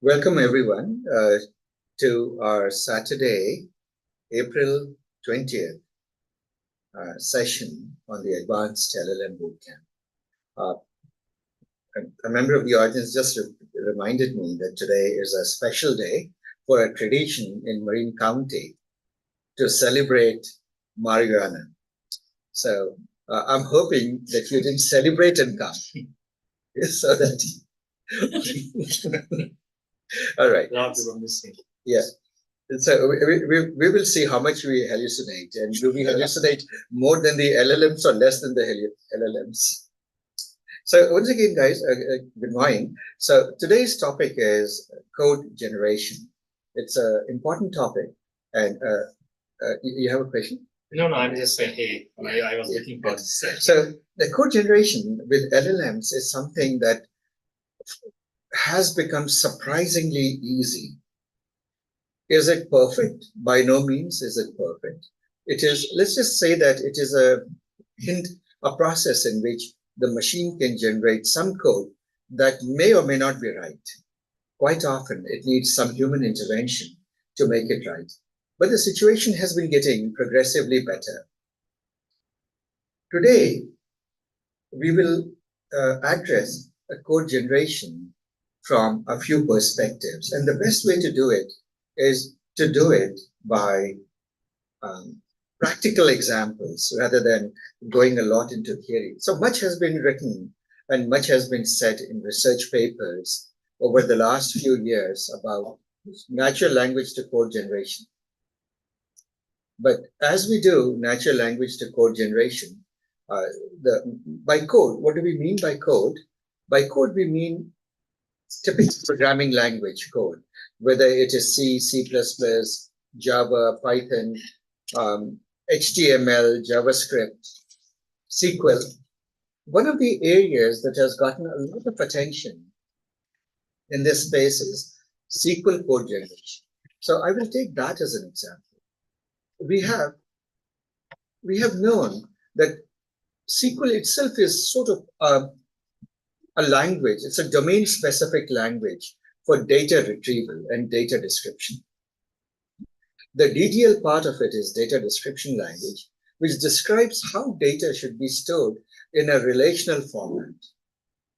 Welcome everyone to our Saturday, April 20th session on the Advanced LLM Bootcamp. A member of the audience just reminded me that today is a special day for a tradition in Marin County to celebrate marijuana. So I'm hoping that you didn't celebrate and come so that all right. Yeah. So we will see how much we hallucinate, and do we hallucinate more than the LLMs or less than the LLMs? So once again, guys, good morning. So today's topic is code generation. It's an important topic, and you have a question? No, I'm just saying, hey, I was looking for this. So the code generation with LLMs is something that has become surprisingly easy. Is it perfect? By no means is it perfect. It is, let's just say that it is a process in which the machine can generate some code that may or may not be right. Quite often, it needs some human intervention to make it right. But the situation has been getting progressively better. Today, we will address a code generation from a few perspectives. And the best way to do it is to do it by practical examples rather than going a lot into theory. So much has been written and much has been said in research papers over the last few years about natural language to code generation. But as we do natural language to code generation, by code, what do we mean by code? By code, we mean typical programming language code, whether it is C, C++, Java, Python, HTML, JavaScript, SQL. One of the areas that has gotten a lot of attention in this space is SQL code generation. So I will take that as an example. We have known that SQL itself is sort of a language. It's a domain-specific language for data retrieval and data description. The DDL part of it is data description language, which describes how data should be stored in a relational format.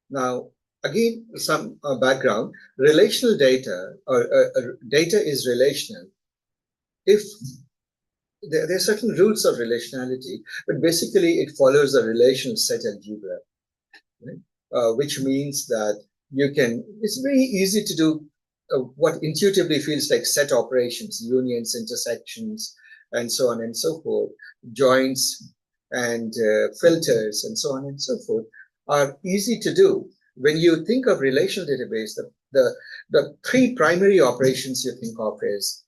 Now, again, some background. Relational data, or data is relational if there are certain rules of relationality, but basically it follows a relational set algebra, right? Which means that it's very easy to do what intuitively feels like set operations, unions, intersections, and so on and so forth, joins and filters, and so on and so forth, are easy to do. When you think of relational database, the three primary operations you think of is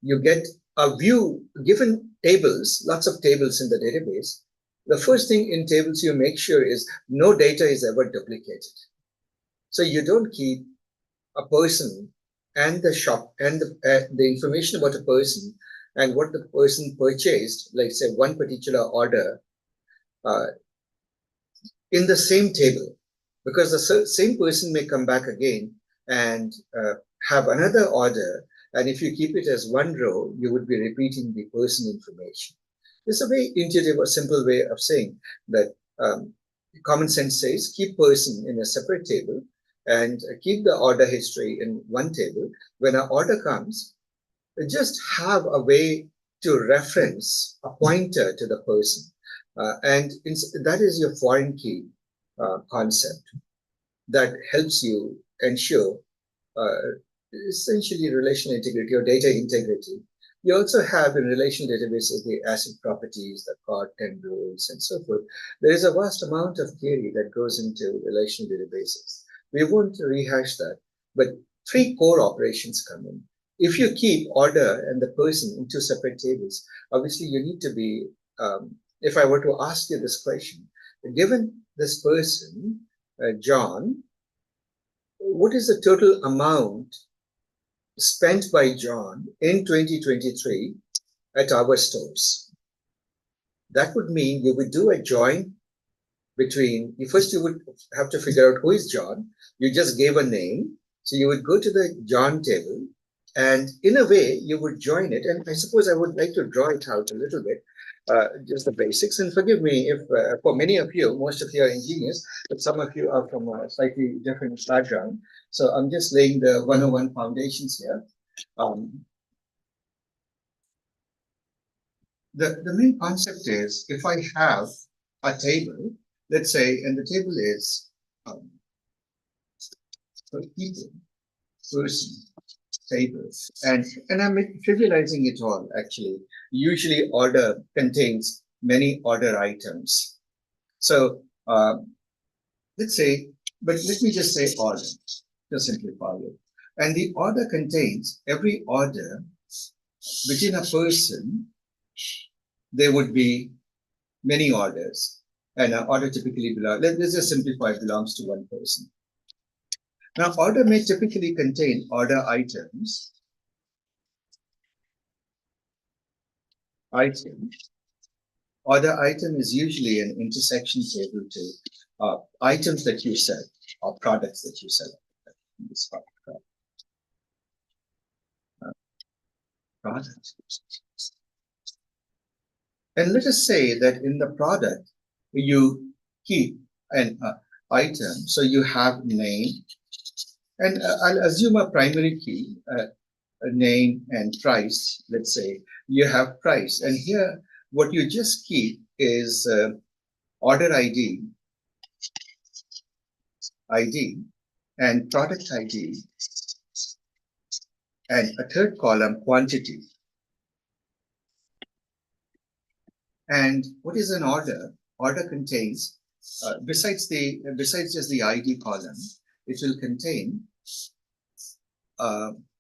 you get a view, given tables, lots of tables in the database. The first thing in tables you make sure is no data is ever duplicated. So you don't keep a person and the shop and the information about a person and what the person purchased, like say one particular order, in the same table, because the same person may come back again and have another order. And if you keep it as one row, you would be repeating the person information. It's a very intuitive or simple way of saying that common sense says keep person in a separate table and keep the order history in one table. When an order comes, just have a way to reference a pointer to the person. And that is your foreign key concept that helps you ensure essentially relational integrity or data integrity. You also have in relational databases the ACID properties, the CORD10 rules, and so forth. There is a vast amount of theory that goes into relational databases. We won't rehash that, but three core operations come in. If you keep order and the person in two separate tables, obviously you need to be, if I were to ask you this question, given this person, John, what is the total amount spent by John in 2023 at our stores? That would mean you would do a join between, first you would have to figure out who is John. You just gave a name. So you would go to the John table, and in a way, you would join it. And I suppose I would like to draw it out a little bit, just the basics. And forgive me if, for many of you, most of you are engineers, but some of you are from a slightly different background. So I'm just laying the 101 foundations here. The main concept is if I have a table, let's say, and the table is people, person, tables, and I'm trivializing it all actually. Usually order contains many order items. So let's say, but let me just say order to simplify it. And the order contains every order within a person. There would be many orders, and an order typically belongs. Let's just simplify. Belongs to one person. Now, order may typically contain order items. Order item is usually an intersection table to items that you sell or products that you sell. This product. And let us say that in the product, you keep an item. So you have name, and I'll assume a primary key, a name and price. Let's say you have price. And here, what you just keep is order ID, and product ID, and a third column, quantity. And what is an order? Order contains, besides just the ID column, it will contain,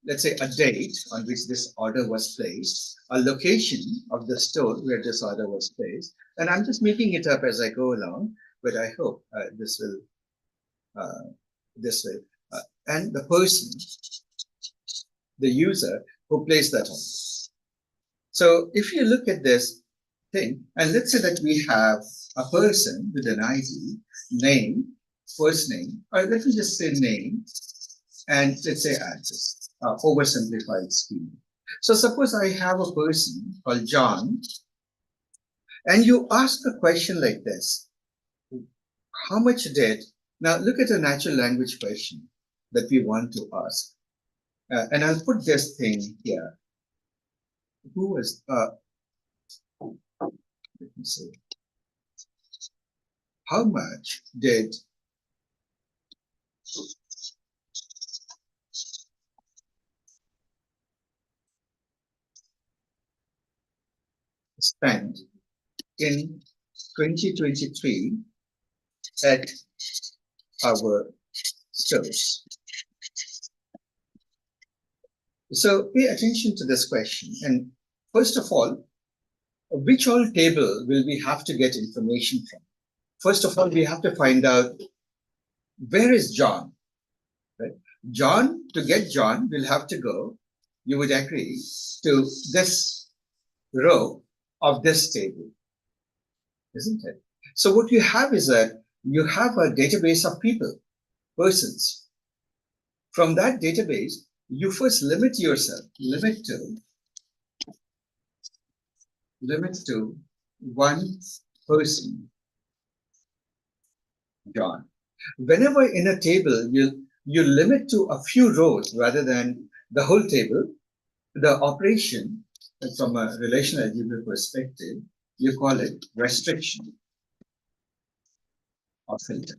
let's say, a date on which this order was placed, a location of the store where this order was placed, and I'm just making it up as I go along, but I hope this will, and the person, the user who placed that order. So if you look at this thing, and let's say that we have a person with an ID, name, first name, or let me just say name, and let's say address, oversimplified scheme. So suppose I have a person called John, and you ask a question like this: how much did, now look at a natural language question that we want to ask. And I'll put this thing here. Who was, let me see. How much did spend in 2023 at our stores? So pay attention to this question. And first of all, which all table will we have to get information from? First of all, we have to find out where is John, right? John, to get John, we'll have to go, you would agree, to this row of this table, isn't it? So what you have is that you have a database of people, persons. From that database, you first limit yourself, limit to one person, John. Whenever in a table you limit to a few rows rather than the whole table, the operation from a relational algebra perspective, you call it restriction or filter.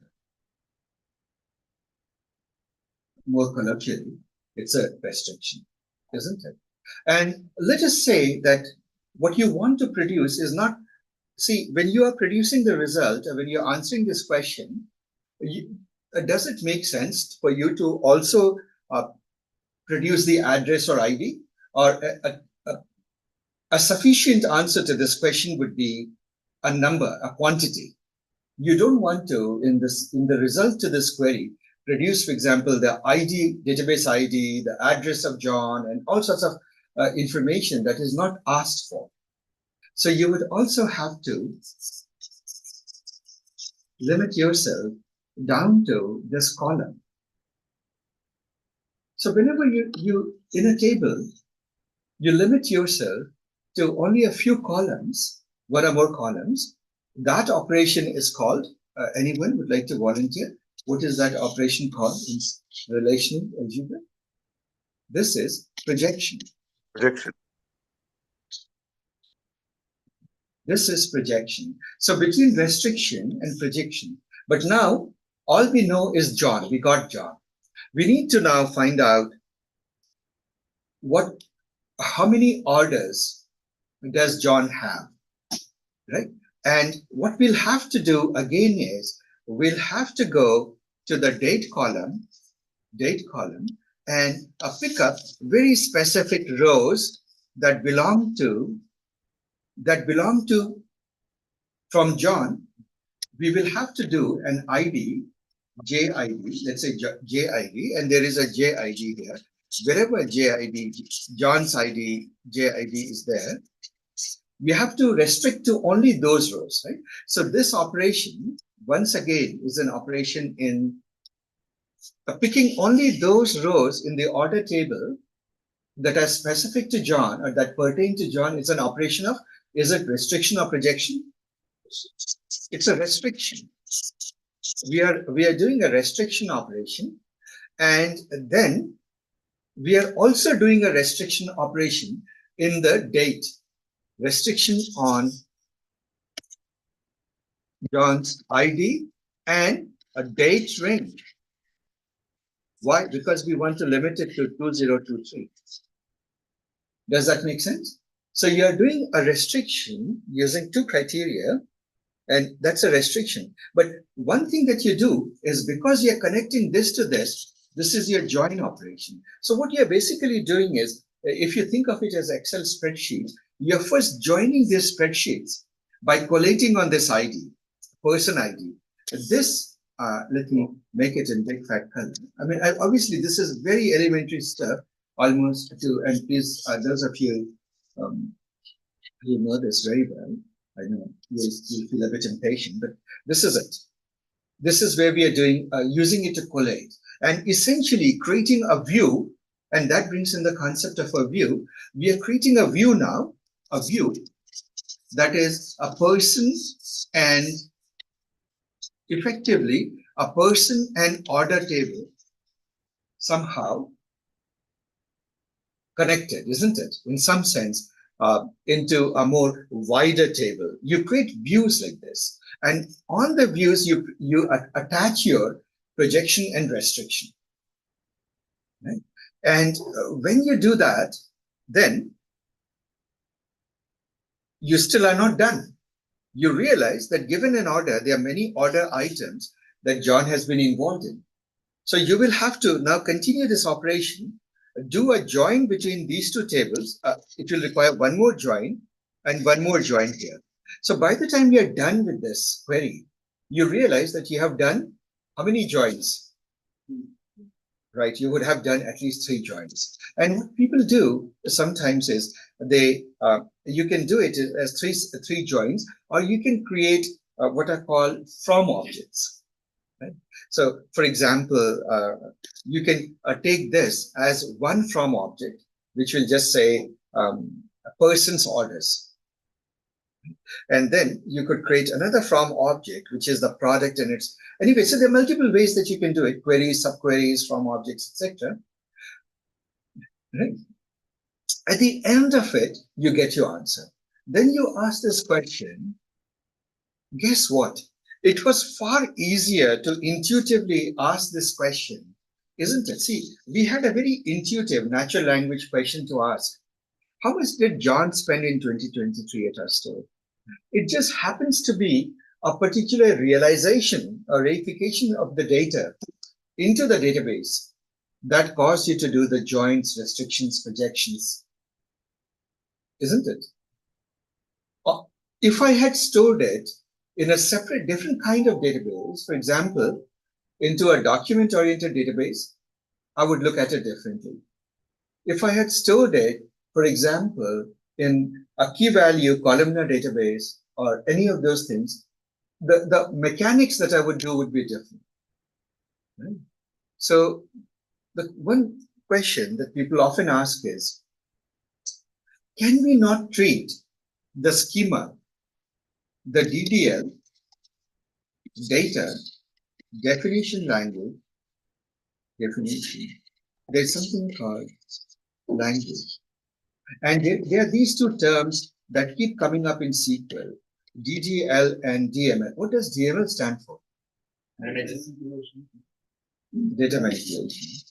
More colloquially, it's a restriction, isn't it? And let us say that what you want to produce is not, see, when you are producing the result, or when you're answering this question, does it make sense for you to also produce the address or ID? Or a sufficient answer to this question would be a number, a quantity. You don't want to, in the result to this query, produce, for example, the ID, database ID, the address of John, and all sorts of information that is not asked for. So you would also have to limit yourself down to this column. So whenever you in a table, you limit yourself to only a few columns, one or more columns. That operation is called, anyone would like to volunteer? What is that operation called in relational algebra? This is projection. Projection. This is projection. So between restriction and projection. But now all we know is John. We got John. We need to now find out how many orders does John have, right? And what we'll have to do again is we'll have to go to the date column, and pick up very specific rows that belong to from John. We will have to do an ID, JID, let's say JID, and there is a JID here. Wherever JID, John's ID, JID is there, we have to restrict to only those rows, right? So this operation, once again, is an operation in picking only those rows in the order table that are specific to John or that pertain to John. Is an operation of, is it restriction or projection? It's a restriction. We are doing a restriction operation, and then we are also doing a restriction operation in the date. Restriction on John's ID and a date range. Why? Because we want to limit it to 2023. Does that make sense? So you're doing a restriction using two criteria, and that's a restriction. But one thing that you do is, because you're connecting this to this, this is your join operation. So what you're basically doing is, if you think of it as Excel spreadsheet, you're first joining these spreadsheets by collating on this ID, person ID. This, let me make it in big fat color. I mean, obviously this is very elementary stuff, almost to, and please, those of you who know this very well, I know you'll feel a bit impatient, but this is it. This is where we are doing, using it to collate and essentially creating a view, and that brings in the concept of a view. We are creating a view now, a view that is a person and effectively a person and order table somehow connected, isn't it? In some sense, into a more wider table. You create views like this, and on the views you attach your projection and restriction. Right? And when you do that, then you still are not done. You realize that given an order, there are many order items that John has been involved in. So you will have to now continue this operation, do a join between these two tables. It will require one more join and one more join here. So by the time you're done with this query, you realize that you have done how many joins? Right, you would have done at least 3 joins. And what people do sometimes is you can do it as three joins, or you can create what are called from objects. Right? So, for example, you can take this as one from object, which will just say a person's orders. And then you could create another from object, which is the product and its. Anyway, so there are multiple ways that you can do it: queries, subqueries, from objects, etc. Right? At the end of it, you get your answer. Then you ask this question. Guess what? It was far easier to intuitively ask this question, isn't it? See, we had a very intuitive natural language question to ask. How much did John spend in 2023 at our store? It just happens to be a particular realization or reification of the data into the database that caused you to do the joins, restrictions, projections, isn't it? If I had stored it in a separate, different kind of database, for example, into a document-oriented database, I would look at it differently. If I had stored it, for example, in a key value columnar database or any of those things, the mechanics that I would do would be different. Right? So the one question that people often ask is, can we not treat the schema, the DDL, data, definition language, definition, there's something called language. And there are these two terms that keep coming up in SQL, DDL and DML. What does DML stand for? Data manipulation.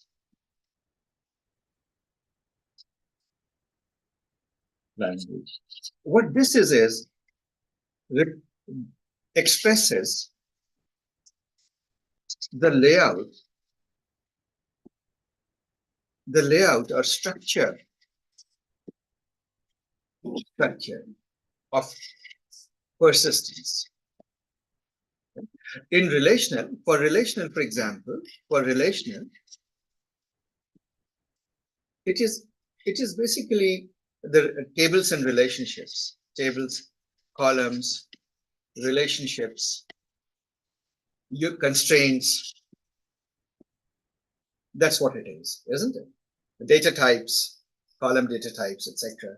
Language. What this is expresses the layout or structure of persistence. In relational, for example, it is basically the tables and relationships, tables, columns, relationships, your constraints. That's what it is, isn't it? The data types, column data types, etc.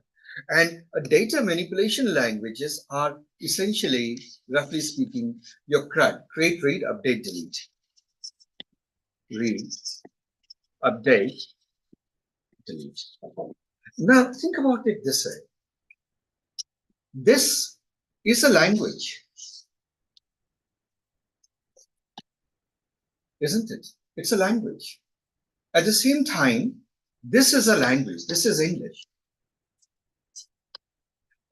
And data manipulation languages are essentially, roughly speaking, your CRUD, create, read, update, delete. Read, update, delete. Now, think about it this way. This is a language, isn't it? It's a language. At the same time, this is a language. This is English.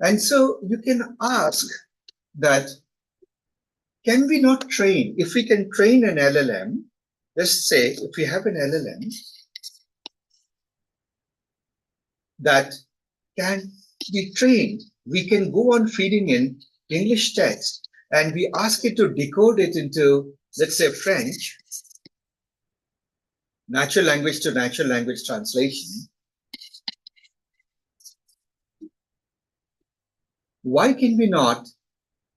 And so you can ask that, can we not train, if we can train an LLM, let's say if we have an LLM that can be trained, we can go on feeding in English text and we ask it to decode it into, let's say, French, natural language to natural language translation. Why can we not,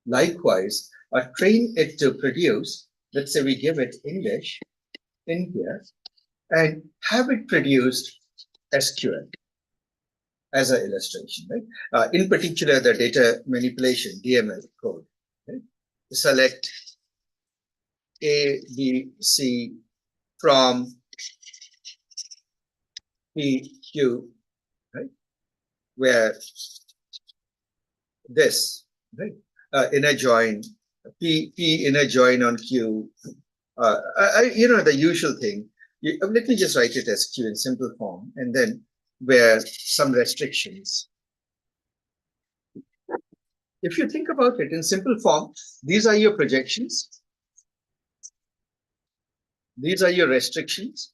likewise, train it to produce, let's say we give it English in here, and have it produced SQL as an illustration, right? In particular, the data manipulation, DML code. Right? Select A, B, C from P, Q, right? Where this, right? Inner join, P inner join on Q. The usual thing. Let me just write it as Q in simple form, and then where some restrictions. If you think about it in simple form, these are your projections. These are your restrictions.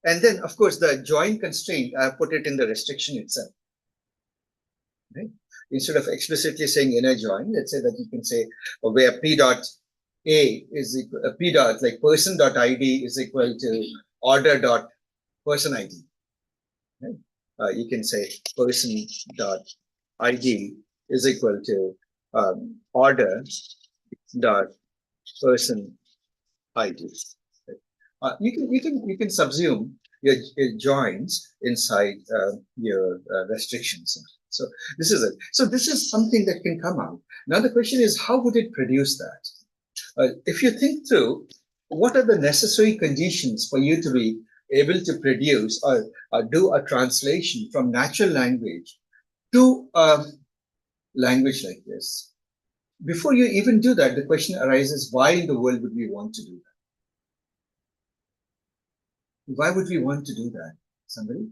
And then, of course, the join constraint, I put it in the restriction itself. Right? Instead of explicitly saying inner join, let's say that you can say where P dot A is equal, P dot like person dot ID is equal to order dot person ID. Right? You can say person dot ID is equal to order dot person ID. Right? You can subsume your joins inside your restrictions. So this is it. So this is something that can come out. Now the question is, how would it produce that? If you think through, what are the necessary conditions for you to be able to produce or do a translation from natural language to language like this? Before you even do that, the question arises, why in the world would we want to do that? Why would we want to do that? Somebody?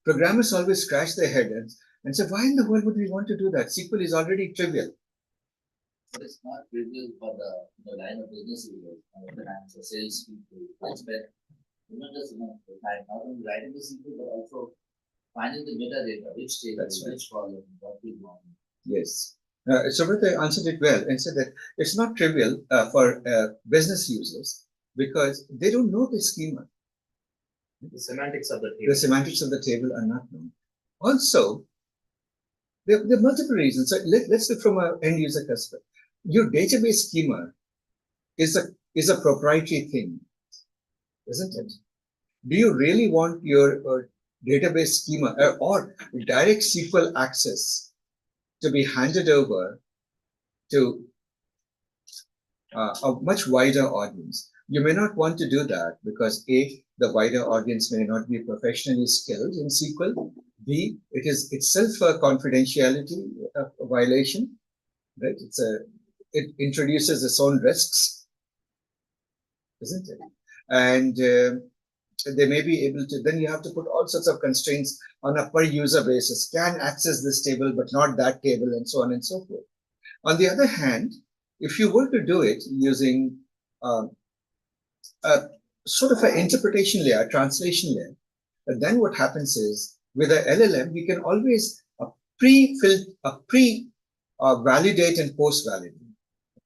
Programmers always scratch their head and say, why in the world would we want to do that? SQL is already trivial. But it's not trivial for the line of business users, the sales people. That's better. Not just not only writing the SQL, but also finding the metadata, which table, which column, what we want. Yes. Subrata answered it well and said that it's not trivial for business users because they don't know the schema. The semantics of the table. The semantics of the table are not known. Also, there are multiple reasons. So let's look from an end user perspective. Your database schema is a proprietary thing, isn't it? Do you really want your database schema or direct SQL access to be handed over to a much wider audience? You may not want to do that because A, the wider audience may not be professionally skilled in SQL. B, it is itself a confidentiality violation, right? It introduces its own risks, isn't it? And they may be able to, then you have to put all sorts of constraints on a per user basis, can access this table, but not that table, and so on and so forth. On the other hand, if you were to do it using a sort of an interpretation layer, a translation layer, then what happens is with a LLM, we can always validate and post validate.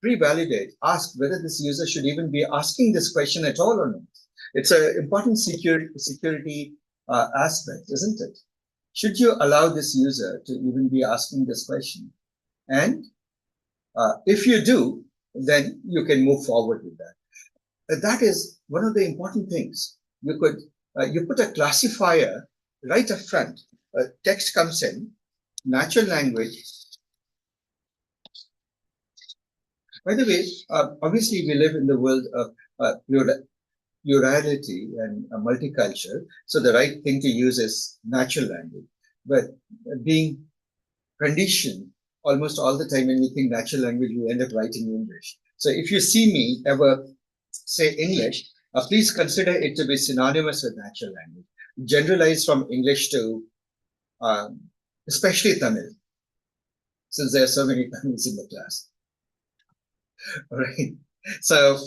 Pre-validate, ask whether this user should even be asking this question at all or not. It's an important security aspect, isn't it? Should you allow this user to even be asking this question? And if you do, then you can move forward with that. That is one of the important things. You put a classifier right up front. Text comes in, natural language. By the way, obviously we live in the world of plurality and multicultural. So the right thing to use is natural language. But being conditioned almost all the time when we think natural language, we end up writing English. So if you see me ever say English, please consider it to be synonymous with natural language. Generalize from English to especially Tamil, since there are so many Tamils in the class. All right. So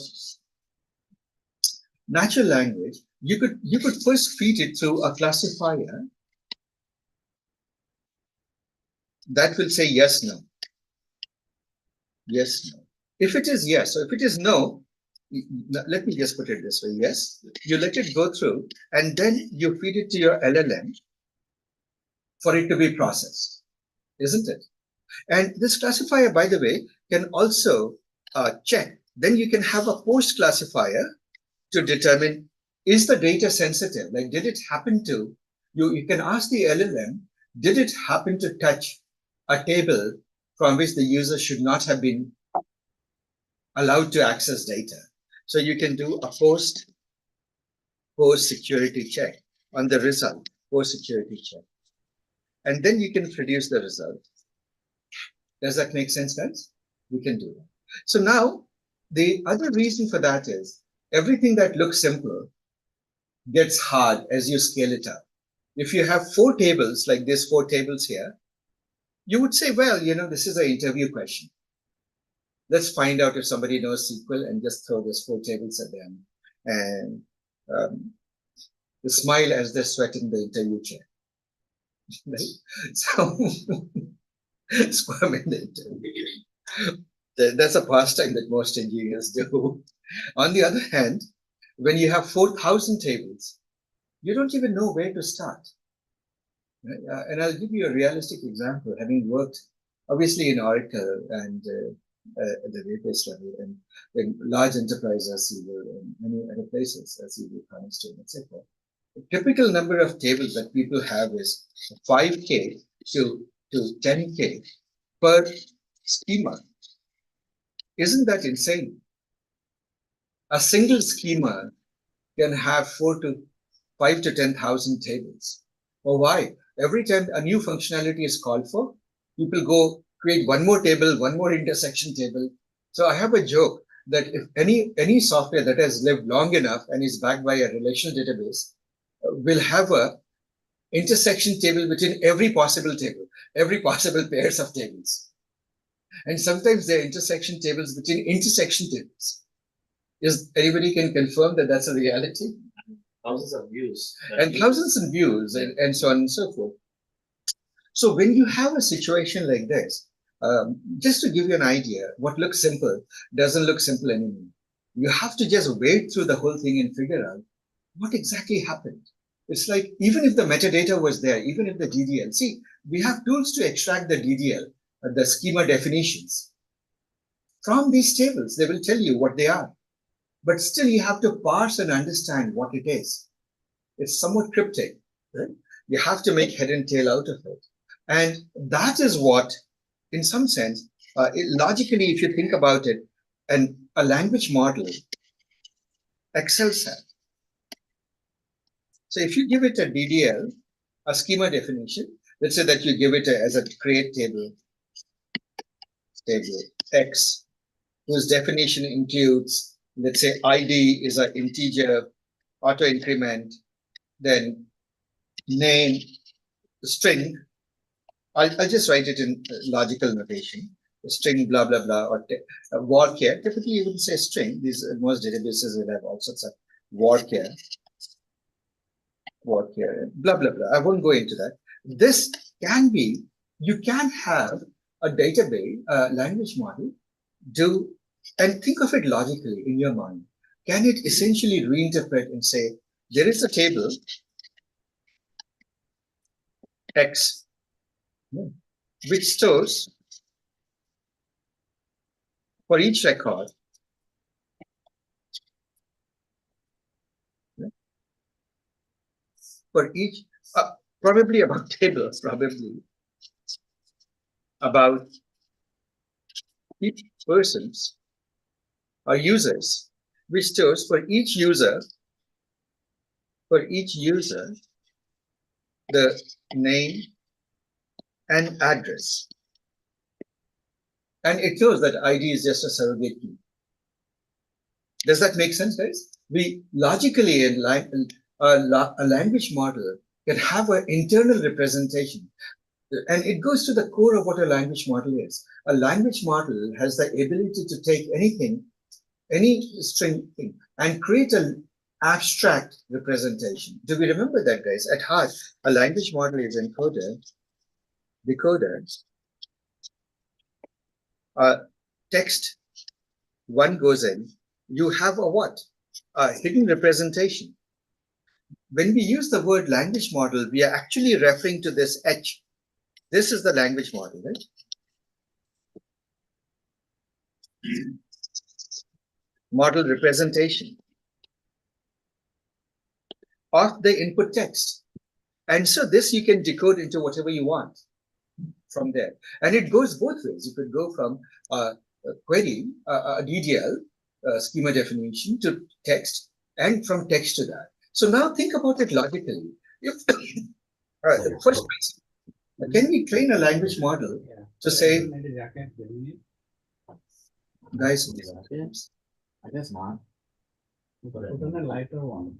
natural language, you could first feed it through a classifier that will say yes, no. Yes, no. If it is yes, or if it is no, let me just put it this way. Yes, you let it go through, and then you feed it to your LLM for it to be processed, isn't it? And this classifier, by the way, can also check. Then you can have a post classifier to determine, is the data sensitive? Like, did it happen to, you can ask the LLM, did it happen to touch a table from which the user should not have been allowed to access data? So you can do a post security check on the result, post security check. And then you can produce the result. Does that make sense, guys? We can do that. So now, the other reason for that is everything that looks simple gets hard as you scale it up. If you have 4 tables, like these 4 tables here, you would say, well, this is an interview question. Let's find out if somebody knows SQL and just throw those 4 tables at them and smile as they're sweating the interview chair. Right? So, squirm in the interview. That's a pastime that most engineers do. On the other hand, when you have 4,000 tables, you don't even know where to start. And I'll give you a realistic example, having worked obviously in Oracle and at the database level and in large enterprises as you will, and many other places as you will, Cornerstone, etc. The typical number of tables that people have is 5K to 10K per schema. Isn't that insane? A single schema can have 5 to 10,000 tables. Well, why? Every time a new functionality is called for, people go create one more table, one more intersection table. So I have a joke that if any software that has lived long enough and is backed by a relational database will have a intersection table between every possible table, every possible pairs of tables. And sometimes there are intersection tables between intersection tables. Is anybody can confirm that that's a reality? Thousands of views. And thousands of views and so on and so forth. So when you have a situation like this, just to give you an idea, what looks simple doesn't look simple anymore. You have to just wade through the whole thing and figure out what exactly happened. It's like, even if the metadata was there, even if the DDL, see, we have tools to extract the DDL, the schema definitions. from these tables. They will tell you what they are. But still, you have to parse and understand what it is. It's somewhat cryptic. Right? You have to make head and tail out of it. And that is what, in some sense, logically, if you think about it, and a language model excels at. So if you give it a DDL, a schema definition, let's say that you give it as a create table X, whose definition includes, let's say, ID is an integer, auto increment, then name, string. I'll just write it in logical notation. String, blah, blah, blah, or varchar. Typically, you wouldn't say string. These most databases will have all sorts of varchar, blah, blah, blah. I won't go into that. This can be, you can have a database, language model, do, and think of it logically in your mind. Can it essentially reinterpret and say, there is a table, X, which stores for each record for each probably about tables, probably about each persons or users, which stores for each user the name and address. And it shows that ID is just a surrogate key. Does that make sense, guys? We logically, a language model can have an internal representation. And it goes to the core of what a language model is. A language model has the ability to take anything, any string thing, and create an abstract representation. Do we remember that, guys? At heart, a language model is encoder, decoder, text, one goes in, you have a what? A hidden representation. When we use the word language model, we are actually referring to this H. This is the language model, right? Model representation of the input text. And so this you can decode into whatever you want from there. And it goes both ways. You could go from a query, a DDL, schema definition to text, and from text to that. So now think about it logically. If, first, can we train a language model to say, guys, I guess not. Put on a lighter one.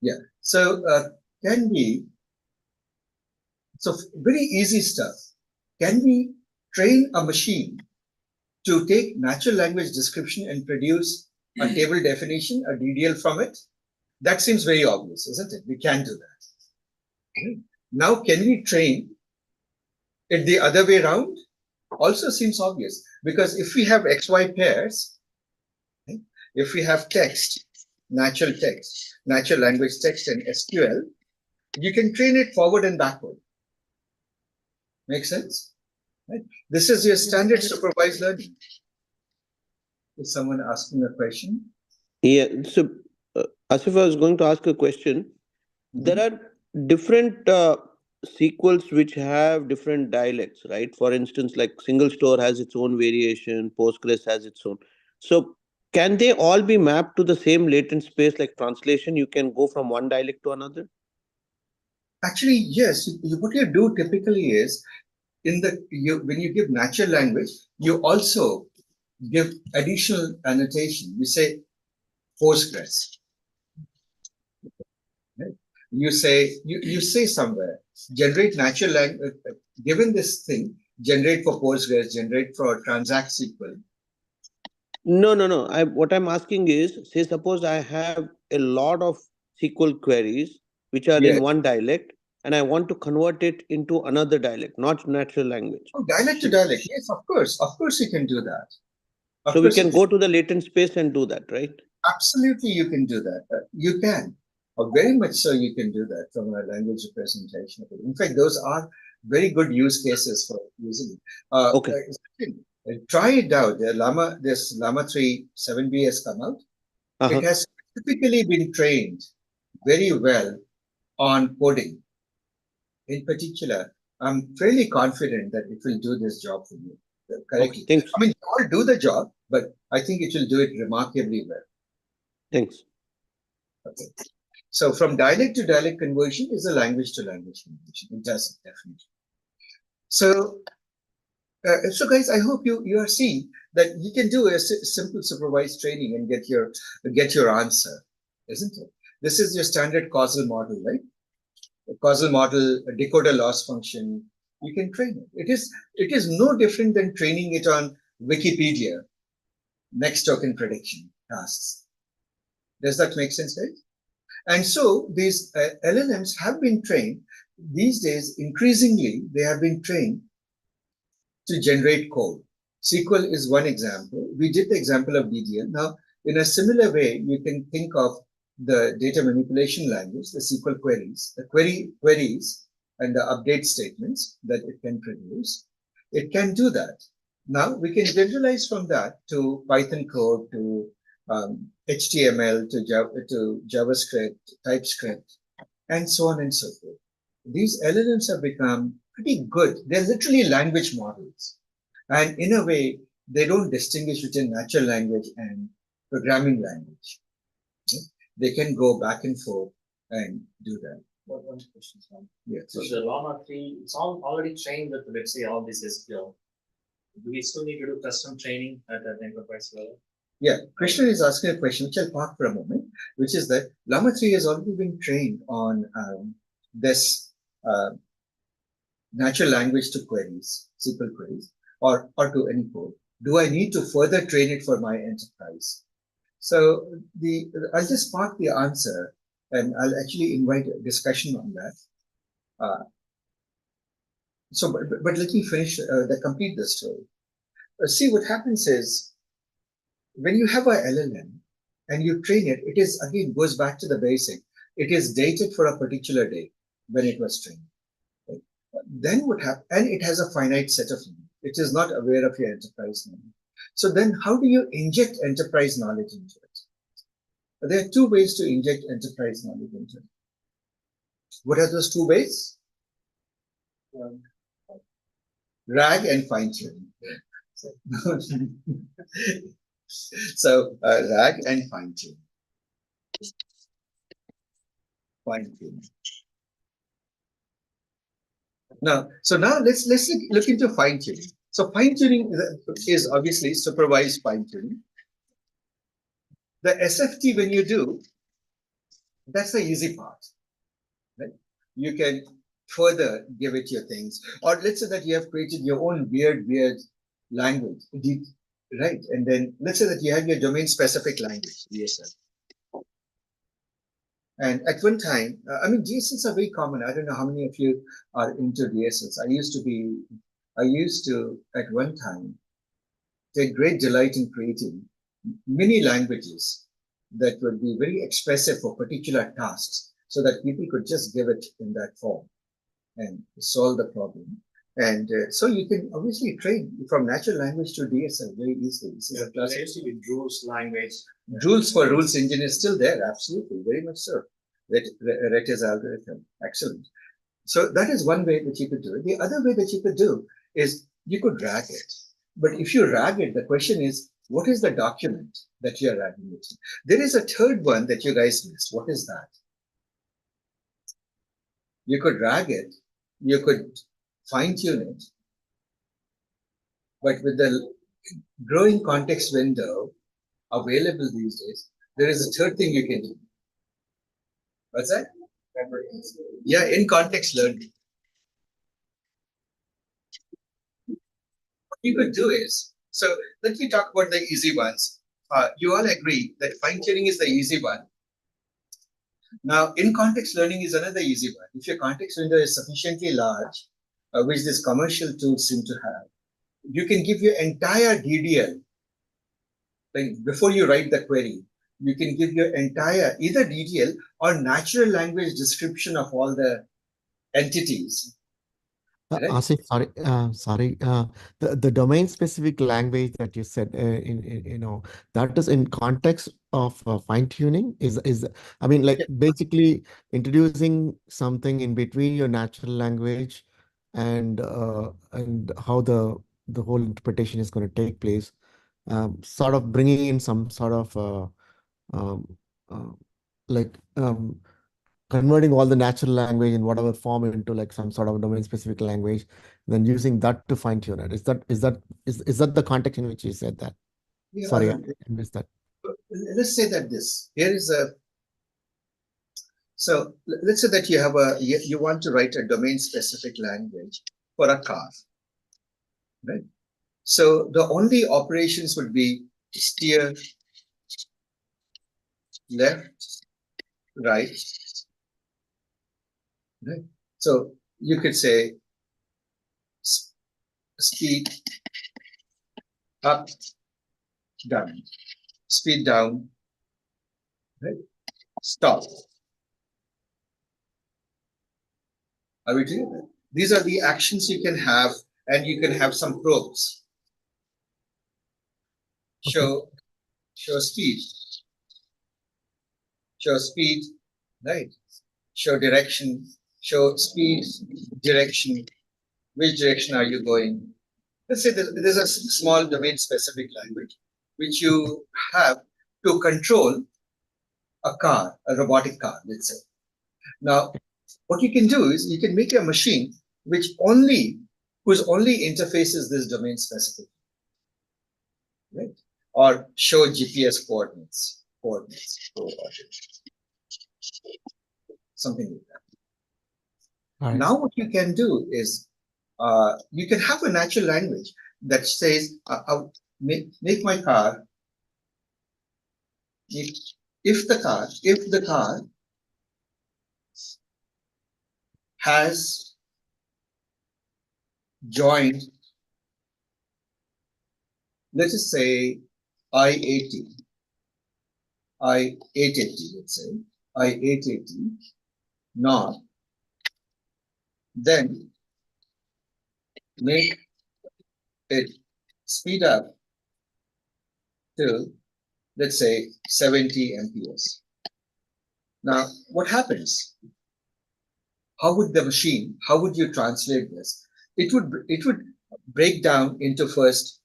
Yeah. So can we? So very easy stuff. Can we train a machine to take natural language description and produce a table definition, a DDL from it? That seems very obvious, isn't it? We can do that. Now, can we train it the other way around? Also seems obvious, because if we have XY pairs, if we have text, natural language text and SQL, you can train it forward and backward. Make sense? Right? This is your standard supervised learning. Is someone asking a question? Yeah, so Asif, I was going to ask a question. There are different sequels which have different dialects, right? For instance, like single store has its own variation, Postgres has its own. So can they all be mapped to the same latent space like translation? You can go from one dialect to another? Actually, yes. What you do typically is, when you give natural language, you also give additional annotation. You say Postgres. Right? You say somewhere, generate natural language, given this thing, generate for Postgres, generate for Transact SQL. No. What I'm asking is, say, suppose I have a lot of SQL queries which are in one dialect, and I want to convert it into another dialect, not natural language. Oh, dialect to dialect. Yes, of course. Of course, you can do that. So we can go to the latent space and do that, right? Absolutely, you can do that. You can, or very much so, you can do that from a language representation. In fact, those are very good use cases for using it. Okay. Try it out. This Llama 3 7B has come out. Uh-huh. It has typically been trained very well on coding. In particular, I'm fairly confident that it will do this job for you correctly. Okay, thanks. I mean, all do the job, but I think it will do it remarkably well. Thanks. Okay. So from dialect to dialect conversion is a language to language conversion. It does it definitely. So, so guys, I hope you are seeing that you can do a simple supervised training and get your answer, isn't it? This is your standard causal model, right? A causal model, a decoder loss function. You can train it. It is no different than training it on Wikipedia, next token prediction tasks. Does that make sense, guys? And so these LLMs have been trained. These days, increasingly, they have been trained to generate code. SQL is one example. We did the example of DDL. Now, in a similar way, you can think of the data manipulation language, the SQL queries, the queries and the update statements that it can produce. It can do that. Now, we can generalize from that to Python code, to HTML, to JavaScript, TypeScript, and so on and so forth. These LLMs have become pretty good. They're literally language models. And in a way, they don't distinguish between natural language and programming language. Okay? They can go back and forth and do that. One question, sir. Yeah. So the Llama 3, it's all already trained with, let's say, all this SQL. Do we still need to do custom training at an enterprise level? Yeah, Krishna is asking a question, which I'll park for a moment, which is that Llama 3 has already been trained on this natural language to queries, SQL queries, or to any code. Do I need to further train it for my enterprise? So I'll just park the answer and I'll actually invite a discussion on that. But let me finish, complete the story. See, what happens is, when you have a LLM and you train it, it is again goes back to the basic. It is dated for a particular day when it was trained. Right? Then what happens? And it has a finite set of knowledge. It is not aware of your enterprise knowledge. So then, how do you inject enterprise knowledge into it? There are two ways to inject enterprise knowledge into it. What are those two ways? RAG and fine tuning. So RAG and fine tuning. Fine tuning. Now let's look into fine tuning. So fine tuning is obviously supervised fine tuning. The SFT, when you do, that's the easy part. Right? You can further give it your things, or let's say that you have created your own weird language, right? And then let's say that you have your domain-specific language, DSL. And at one time, I mean, DSLs are very common. I don't know how many of you are into DSLs. I used to at one time take great delight in creating mini languages that would be very expressive for particular tasks, so that people could just give it in that form and solve the problem. And so you can obviously train from natural language to DSL very easily. This is a classic. Rules language. Rules for rules engine is still there, absolutely, very much so. Rette's algorithm, excellent. So that is one way that you could do it. The other way that you could do is you could RAG it. But if you RAG it, the question is, what is the document that you're RAGing it to? There is a third one that you guys missed. What is that? You could RAG it, you could fine-tune it, but with the growing context window available these days, there is a third thing you can do. What's that? Yeah, in context learning. What you could do is, so let me talk about the easy ones. You all agree that fine-tuning is the easy one. Now, in context learning is another easy one. If your context window is sufficiently large, which these commercial tools seem to have, you can give your entire DDL. Like before you write the query, you can give your entire either DDL or natural language description of all the entities Right? Asif, sorry. The domain-specific language that you said, that is in context of fine-tuning. I mean, like Yeah. basically introducing something in between your natural language and how the whole interpretation is going to take place. Sort of bringing in some sort of um, uh, like converting all the natural language in whatever form into like some sort of domain specific language, then using that to fine tune it. Is that the context in which you said that? Yeah, Sorry, I missed that. let's say that here is a so let's say that you want to write a domain specific language for a car, right? So the only operations would be steer left, right, right? So you could say speed up, down, speed down, right? Stop. Are we clear? These are the actions you can have, and you can have some probes. Show speed, right? Show direction, show speed, direction. Which direction are you going? Let's say there's a small domain specific language which you have to control a robotic car, let's say. Now, what you can do is you can make a machine whose only interface is this domain specific, right? Or show GPS coordinates, something like that. Right. Now, what you can do is you can have a natural language that says, make my car, if the car has joined, let us say I-80, I-880, let's say, I-880 north, then make it speed up to, let's say, 70 MPS. Now, what happens? How would you translate this? It would break down into first,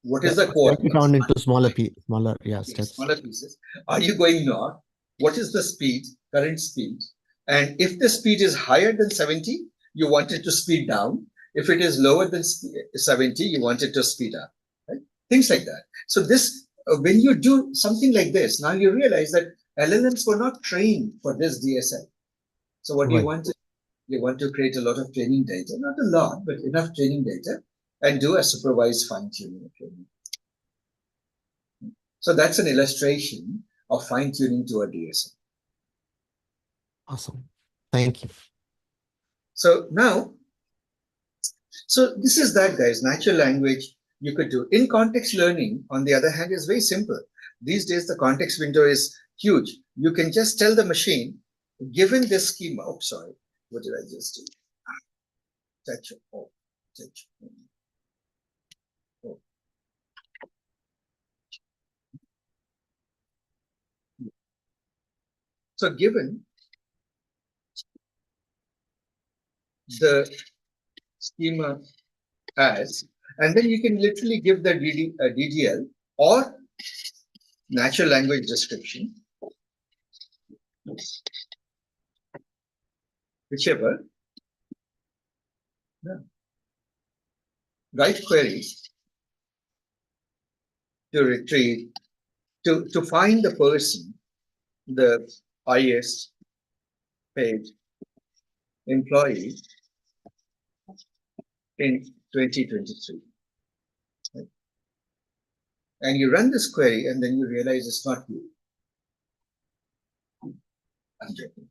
what is the Break it coordinates? down into smaller steps. Smaller pieces. Are you going north? What is the speed, current speed? And if the speed is higher than 70, you want it to speed down. If it is lower than 70, you want it to speed up. Right? Things like that. So this, when you do something like this, now you realize that LLMs were not trained for this DSL. So what do you want to? You want to create a lot of training data, not a lot, but enough training data, and do a supervised fine-tuning of training. So that's an illustration of fine-tuning to a DSL. Awesome. Thank you. So now, so this is that, guys. Natural language you could do. In context learning, on the other hand, is very simple. These days, the context window is huge. You can just tell the machine, given this schema, oh, sorry, what did I just do? Touch. Oh. So given the schema as, and then you can literally give the DDL or natural language description, whichever. Yeah. Write queries to retrieve, to find the person, the IS paid employee in 2023. Right? And you run this query and then you realize it's not you. I'm joking.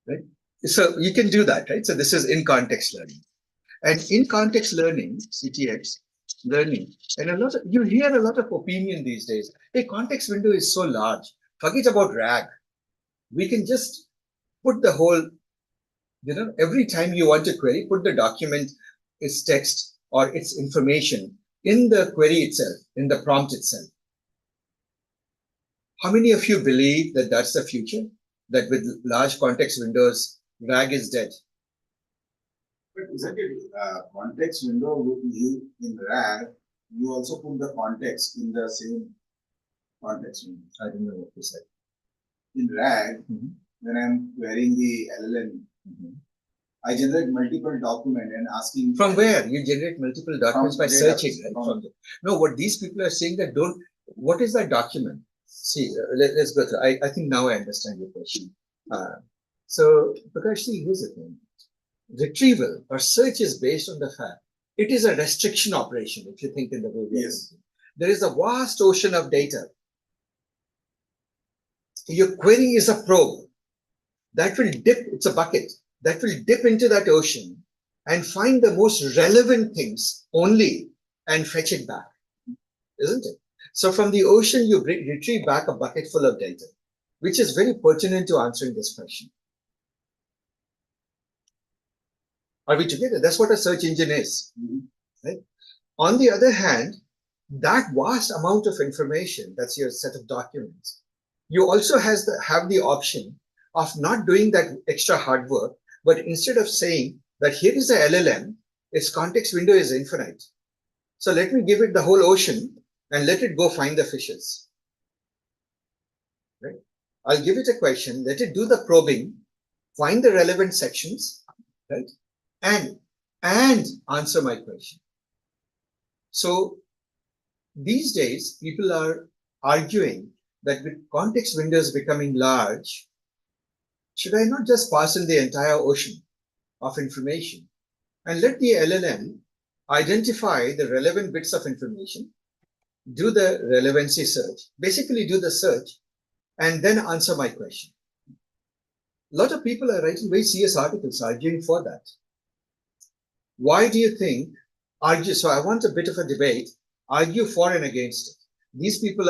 Right? So you can do that, right? So this is in context learning. And in context learning, CTX learning, and you hear a lot of opinion these days. Hey, context window is so large. Forget about RAG. We can just put the whole every time you want to query, put the document, its text or its information in the query itself, in the prompt itself. How many of you believe that that's the future? That with large context windows, RAG is dead? But isn't it context window you in RAG, you also put the context in the same context window. I don't know what you said. In RAG, when I'm querying the LLM, I generate multiple documents and asking. From where? You generate multiple documents by searching, right? No, what these people are saying that what is that document? See, let's go through. I think now I understand your question. So, Prakash, see, here's the thing. Retrieval or search is based on the fact it is a restriction operation, if you think in the way we are thinking. There is a vast ocean of data. Your query is a probe that will dip, it's a bucket, that will dip into that ocean and find the most relevant things only and fetch it back, isn't it? So from the ocean, you retrieve back a bucket full of data, which is very pertinent to answering this question. Are we together? That's what a search engine is, right? On the other hand, that vast amount of information, that's your set of documents, you also have the option of not doing that extra hard work, but instead of saying that here is the LLM, its context window is infinite. So let me give it the whole ocean and let it go find the fishes. Right? I'll give it a question, let it do the probing, find the relevant sections, right? And answer my question. So these days, people are arguing that with context windows becoming large, should I not just pass in the entire ocean of information and let the LLM identify the relevant bits of information, do the relevancy search, basically do the search, and then answer my question? A lot of people are writing very serious articles arguing for that. Why do you think so I want a bit of a debate, argue for and against it. These people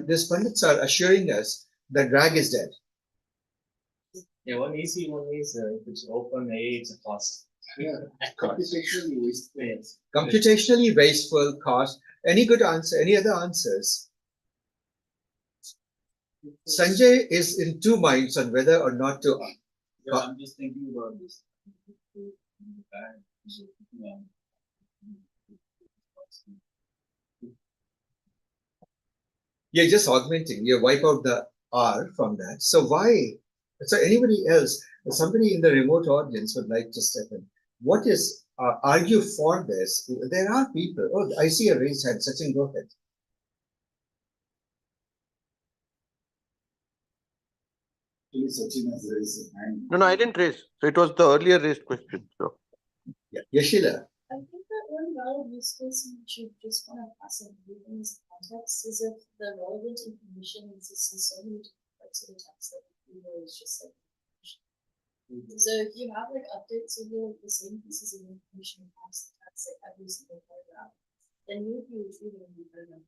these pundits are assuring us that RAG is dead. Yeah, one easy one is if it's open AI, it's a cost. Yeah, computationally wasteful. Yes. Computationally wasteful, cost. Any good answer? Any other answers? Sanjay is in two minds on whether or not to. Yeah, I'm just thinking about this. You're just augmenting. You wipe out the R from that. So why? So anybody else, somebody in the remote audience would like to step in. What is argue for this? There are people. Oh, I see a raised hand. Sachin, go ahead. Sachin has raised his hand. No, I didn't raise. So it was the earlier raised question. So Yeah, Yashila. I think that one valid use case in which you just want to pass on everything as a context is if the relevant information exists in so many different parts of the text that it's just like so if you have like updates of the same pieces of information across the text like every single paragraph, then you would be retrieving the paragraph.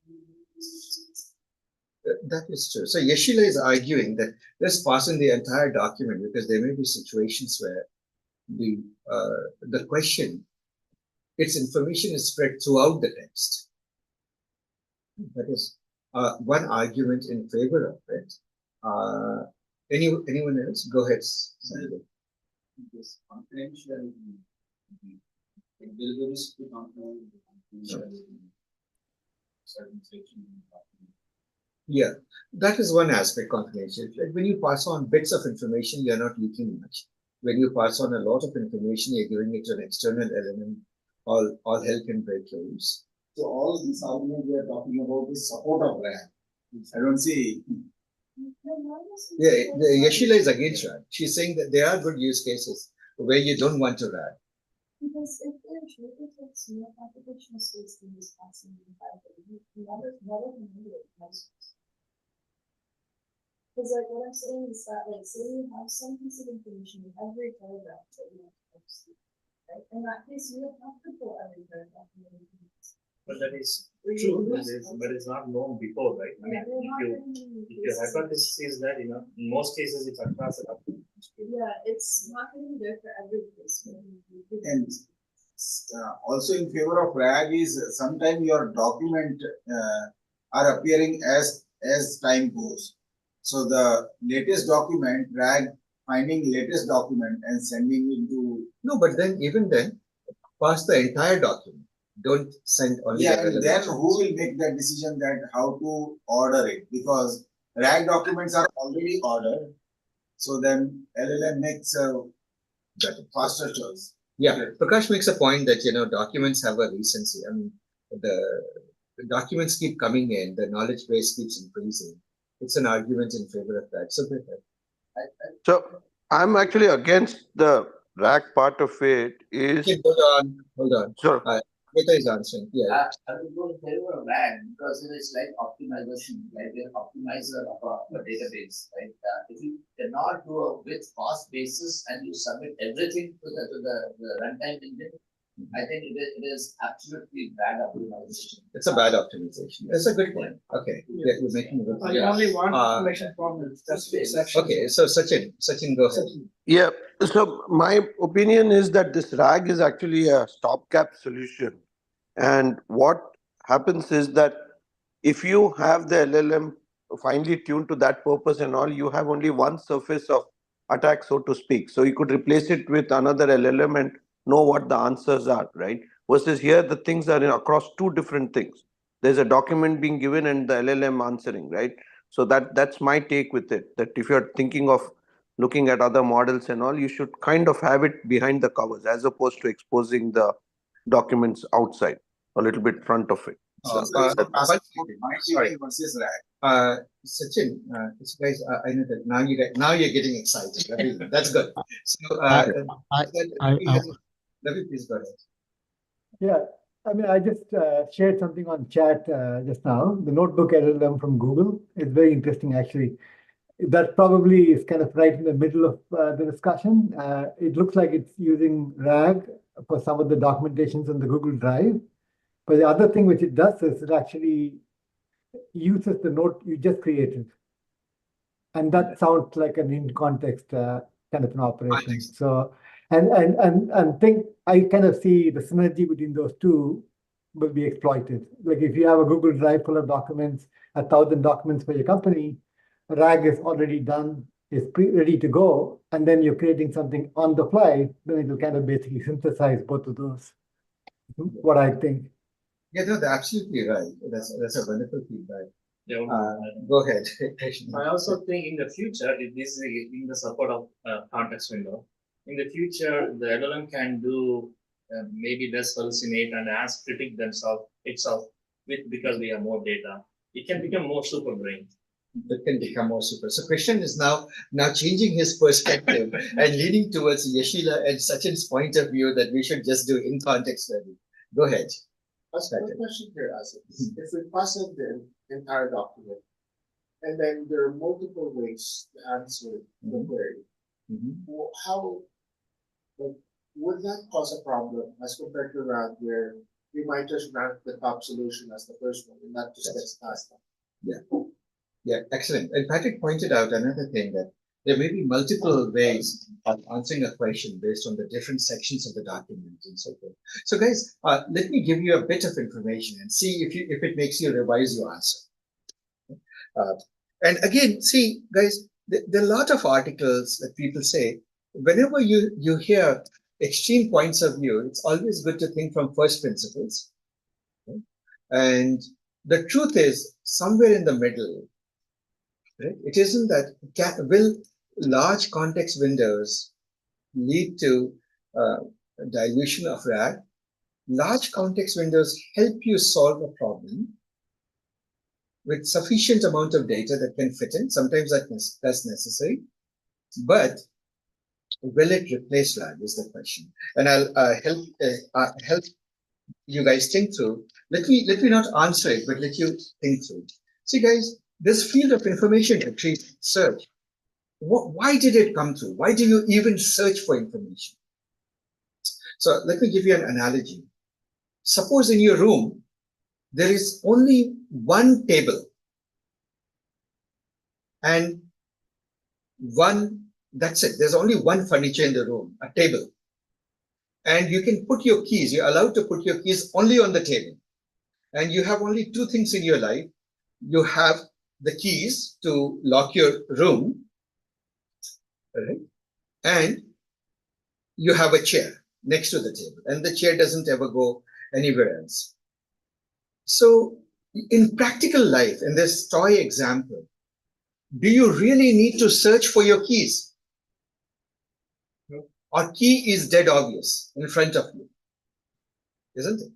That is true. So Yashila is arguing that let's pass in the entire document because there may be situations where the question, its information is spread throughout the text. That is one argument in favor of it. Anyone else? Go ahead, Sanjay. This confidentiality, there is to confidentiality, certain section. Yeah, that is one aspect, confidentiality. Like when you pass on bits of information, you're not leaking much. When you pass on a lot of information, you're giving it to an external element, all hell can break loose. So all this argument we are talking about is support of RAG. I don't see. Yeah, Yashila is against RAG. She's saying that there are good use cases where you don't want to RAG. Because if there's really takes more computational space than this passing in because like what I'm saying is that like say you have some piece of information in every paragraph that you want to see, right? In that case, you don't have to pull every paragraph. But that is true, but it's not known before, right? I mean, if your hypothesis is that, in most cases it's across a document, Yeah, it's not even there for every placement. And also in favor of RAG is sometimes your document are appearing as time goes. So the latest document, RAG finding latest document and sending into. No, but then even then, pass the entire document. Don't send only Yeah, the and relevant then ones. who will make that decision that how to order it? Because RAG documents are already ordered. So then LLM makes a faster choice. Yeah, Prakash makes a point that documents have a recency. I mean, the documents keep coming in, the knowledge base keeps increasing. It's an argument in favor of that. So go ahead. So I'm actually against the rack part of it. Is Okay, hold on. sure. Meta is answering. Yeah. I will go in favor of RAG because it is like optimization, like an optimizer of a database, right? If you cannot do a with cost basis and you submit everything to the runtime engine, I think it is absolutely bad optimization. It's a bad optimization. That's a good point. Okay. Yeah, you're making a good point. Only one information format, that's the exception. Okay, so Sachin, go ahead. Yeah. So my opinion is that this RAG is actually a stopgap solution. And what happens is that if you have the LLM finely tuned to that purpose and all, you have only one surface of attack, so to speak. So you could replace it with another LLM and know what the answers are, right? Versus here, the things are across two different things. There's a document being given and the LLM answering, right? So that's my take with it. That if you're thinking of looking at other models and all, you should kind of have it behind the covers as opposed to exposing the documents outside, a little bit front of it. Sorry. Versus RAG. Sachin, guys, I know that now you're getting excited. That's good. So, Ravi, please go ahead. Yeah, I mean, I just shared something on chat just now. The notebook LLM from Google is very interesting, actually. That probably is kind of right in the middle of the discussion. It looks like it's using RAG for some of the documentations on the Google Drive. But the other thing which it does is it actually uses the note you just created. And that sounds like an in context kind of an operation. So, and think I kind of see the synergy between those two will be exploited. Like if you have a Google Drive full of documents, 1,000 documents for your company, RAG is already done, is ready to go, and then you're creating something on the fly, then it will kind of basically synthesize both of those. What I think. Yeah, no, they're absolutely right. That's a wonderful feedback. Yeah, Go ahead. I also think in the future, if this is in the support of context window, in the future, the LLM can do maybe less hallucinate and ask critique itself because we have more data. It can become more super brain. It can become more super. So Christian is now changing his perspective and leaning towards Yashila and Sachin's point of view that we should just do in context learning. Go ahead. That's a question here, Asif. If we pass it the entire document, and then there are multiple ways to answer the query, how would that cause a problem as compared to RAG where you might just rank the top solution as the first one and that just gets passed on? Yeah, excellent. And Patrick pointed out another thing that there may be multiple ways of answering a question based on the different sections of the document and so forth. So guys, let me give you a bit of information and see if it makes you revise your answer. And again, see, guys, there are a lot of articles that people say, whenever you hear extreme points of view, it's always good to think from first principles. Okay? And the truth is somewhere in the middle. Right? It isn't that will large context windows lead to dilution of RAG. Large context windows help you solve a problem with sufficient amount of data that can fit in. Sometimes that's necessary, but will it replace RAG is the question. And I'll help you guys think through. Let me not answer it, but let you think through. See, guys. This field of information retrieval search, why did it come through? Why do you even search for information? So let me give you an analogy. Suppose in your room, there is only one table and one That's it. There's only one furniture in the room, a table. And you can put your keys, you're allowed to put your keys only on the table. And you have only two things in your life. You have the keys to lock your room, right? And you have a chair next to the table, and the chair doesn't ever go anywhere else. So in practical life, in this toy example, do you really need to search for your keys? Our key is dead obvious in front of you, isn't it?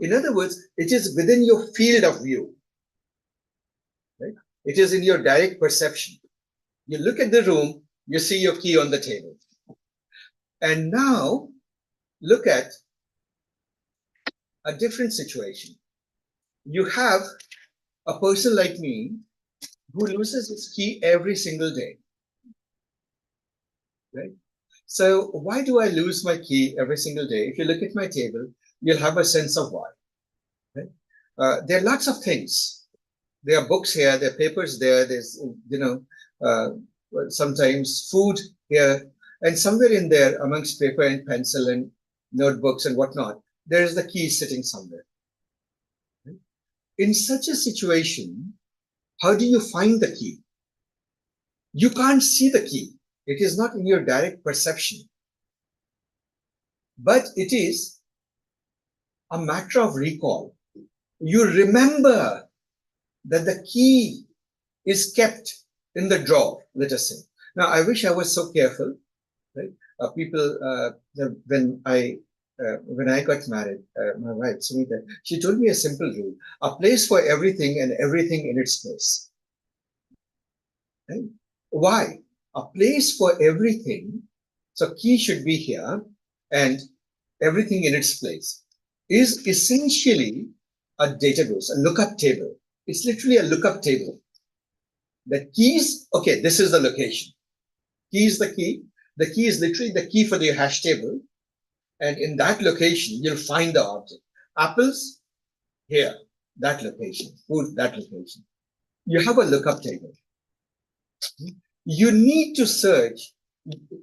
In other words, it is within your field of view, right? It is in your direct perception. You look at the room, you see your key on the table. And now look at a different situation. You have a person like me who loses his key every single day, right? So why do I lose my key every single day? If you look at my table, you'll have a sense of why. Right? There are lots of things. There are books here, there are papers there, there's, sometimes food here, and somewhere in there, amongst paper and pencil and notebooks and whatnot, there is the key sitting somewhere. Right? In such a situation, how do you find the key? You can't see the key. It is not in your direct perception. But it is a matter of recall. You remember that the key is kept in the drawer, let us say. Now, I wish I was so careful, right? When I got married, my wife, Sunita, she told me a simple rule: a place for everything and everything in its place. Right? Why? A place for everything. So key should be here and everything in its place is essentially a database, a lookup table. It's literally a lookup table. The keys, okay, this is the location. Key is the key. The key is literally the key for the hash table. And in that location, you'll find the object. Apples, here, that location. Food, that location. You have a lookup table. You need to search,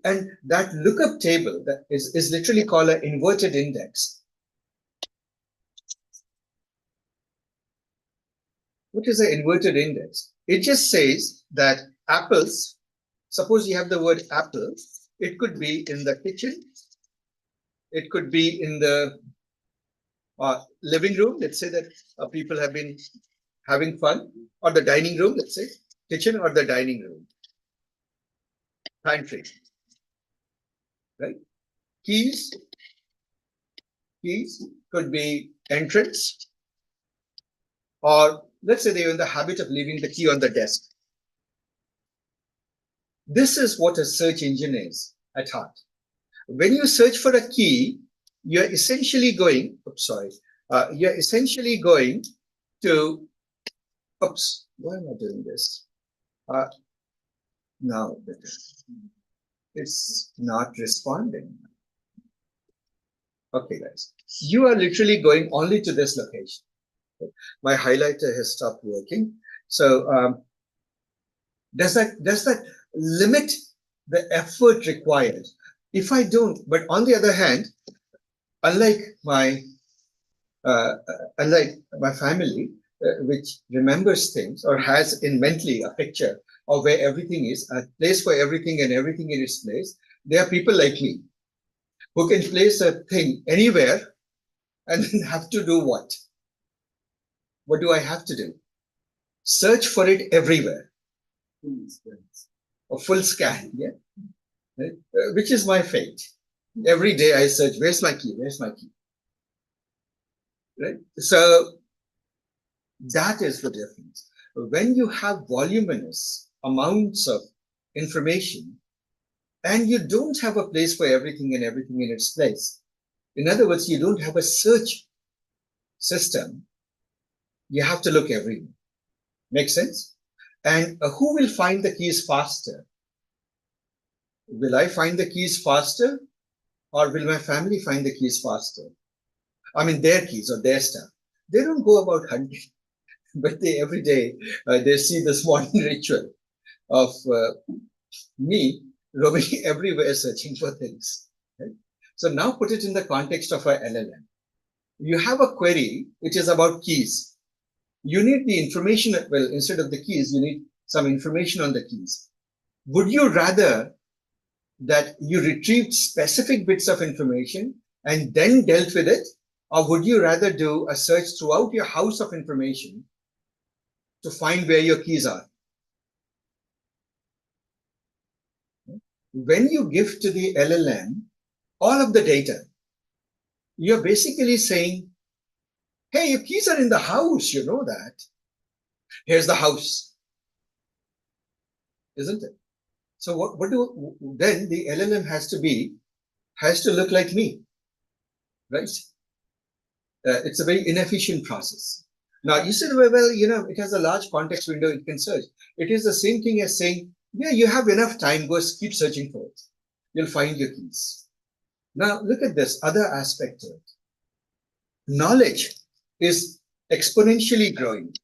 and that lookup table that is literally called an inverted index. What is an inverted index? It just says that apples, suppose you have the word apple, it could be in the kitchen, it could be in the living room, let's say that people have been having fun, or the dining room, let's say, kitchen or the dining room. Pantry, right? Keys could be entrance, or let's say they're in the habit of leaving the key on the desk. This is what a search engine is at heart. When you search for a key, you're essentially going, you're essentially going to, why am I doing this? Now, it's not responding. Okay, guys, you are literally going only to this location. My highlighter has stopped working. So does that limit the effort required? If I don't, but on the other hand, unlike my family, which remembers things or has in mentally a picture of where everything is, a place for everything and everything in its place, there are people like me who can place a thing anywhere and then have to do what? What do I have to do? Search for it everywhere. A full scan, yeah? Right? Which is my fate. Every day I search, where's my key? Where's my key? Right? So that is the difference. When you have voluminous amounts of information and you don't have a place for everything and everything in its place, in other words, you don't have a search system, you have to look everywhere. Make sense? And who will find the keys faster? Will I find the keys faster, or will my family find the keys faster? I mean, their keys or their stuff. They don't go about hunting, but they every day they see this morning ritual of me roaming everywhere searching for things. Right? So now put it in the context of a LLM. You have a query which is about keys. You need the information, well, instead of the keys, you need some information on the keys. Would you rather that you retrieved specific bits of information and then dealt with it? Or would you rather do a search throughout your house of information to find where your keys are? When you give to the LLM all of the data, you're basically saying, hey, your keys are in the house, you know that. Here's the house, isn't it? So then the LLM has to look like me, right? It's a very inefficient process. Now you said, well, it has a large context window, it can search. It is the same thing as saying, yeah, you have enough time, go keep searching for it. You'll find your keys. Now look at this other aspect to it. Knowledge is exponentially growing,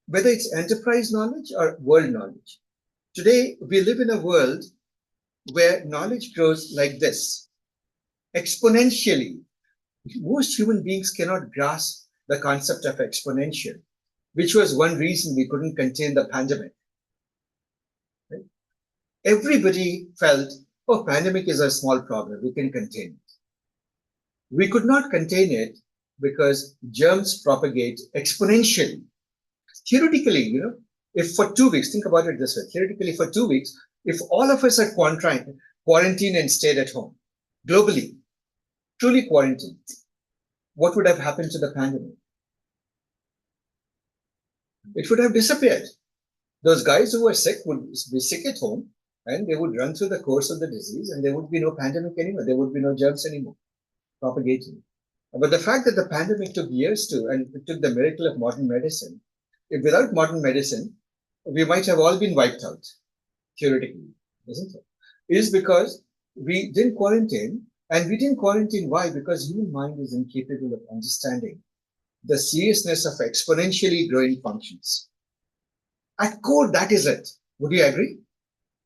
whether it's enterprise knowledge or world knowledge. Today, we live in a world where knowledge grows like this, exponentially. Most human beings cannot grasp the concept of exponential, which was one reason we couldn't contain the pandemic. Right? Everybody felt, oh, pandemic is a small problem, we can contain it. We could not contain it because germs propagate exponentially. Theoretically, if for 2 weeks, think about it this way, theoretically for 2 weeks, if all of us had quarantined and stayed at home, globally, truly quarantined, what would have happened to the pandemic? It would have disappeared. Those guys who were sick would be sick at home and they would run through the course of the disease and there would be no pandemic anymore. There would be no germs anymore propagating. But the fact that the pandemic took years and it took the miracle of modern medicine, without modern medicine, we might have all been wiped out, theoretically, isn't it? Is because we didn't quarantine, and we didn't quarantine. Why? Because human mind is incapable of understanding the seriousness of exponentially growing functions. At core, that is it. Would you agree?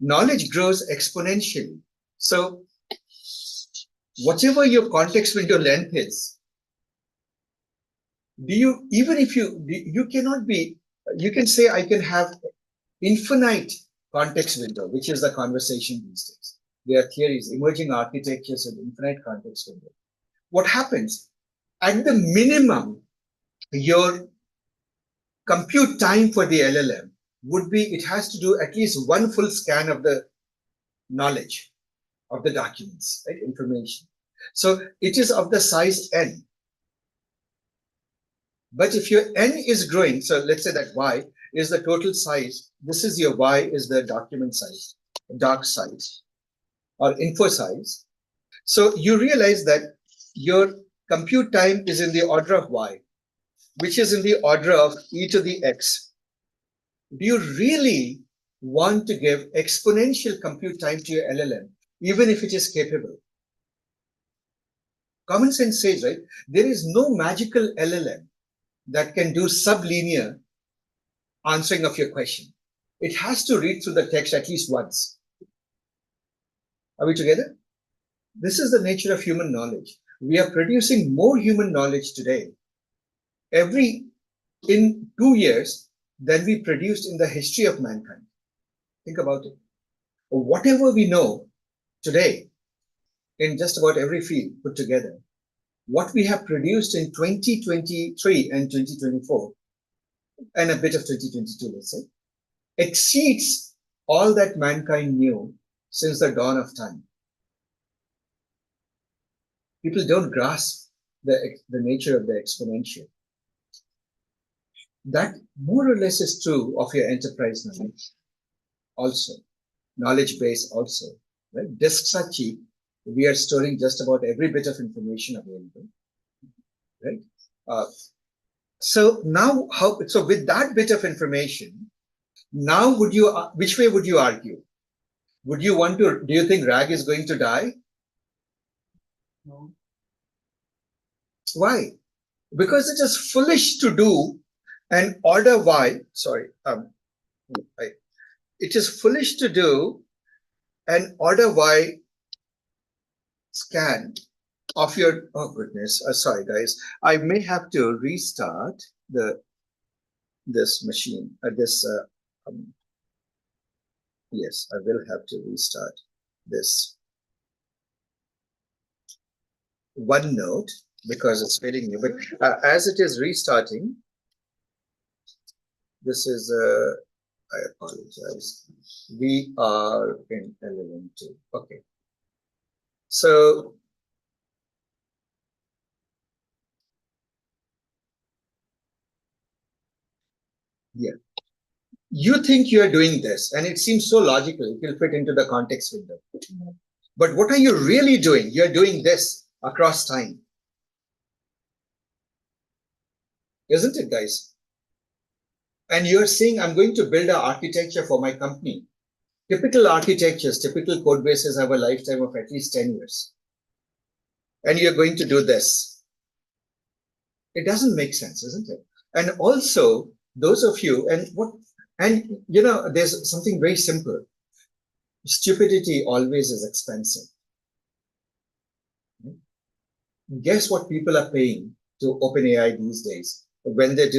Knowledge grows exponentially. So, whatever your context window length is, you can say I can have infinite context window, which is the conversation these days. There are theories, emerging architectures with infinite context window. What happens? At the minimum, your compute time for the LLM would be, it has to do at least one full scan of the knowledge, of the documents, right? Information. So it is of the size n. But if your n is growing, so let's say that y is the total size, this is your y is the document size, doc size, or info size. So you realize that your compute time is in the order of y, which is in the order of e to the x. Do you really want to give exponential compute time to your LLM, even if it is capable? Common sense says, right, there is no magical LLM that can do sublinear answering of your question. It has to read through the text at least once. Are we together? This is the nature of human knowledge. We are producing more human knowledge today, in 2 years, than we produced in the history of mankind. Think about it. Whatever we know today, in just about every field put together, what we have produced in 2023 and 2024, and a bit of 2022, let's say, exceeds all that mankind knew since the dawn of time. People don't grasp the nature of the exponential. That more or less is true of your enterprise knowledge also, knowledge base also, right? Disks are cheap. We are storing just about every bit of information available, right? So now, so with that bit of information, now which way would you argue? Do you think RAG is going to die? No. Why? Because it is foolish to do an order Y, it is foolish to do an order by scan of your, oh goodness, sorry guys, I may have to restart this machine, yes, I will have to restart this OneNote because it's failing me. But as it is restarting, this is, I apologize. We are in LLM 2. Okay. So, yeah. You think you are doing this, and it seems so logical, it will fit into the context window. But what are you really doing? You're doing this across time. Isn't it, guys? And you're saying, I'm going to build an architecture for my company. Typical architectures, typical code bases have a lifetime of at least 10 years. And you're going to do this. It doesn't make sense, isn't it? And also, those of you, and you know, there's something very simple. Stupidity always is expensive. Guess what people are paying to OpenAI these days when they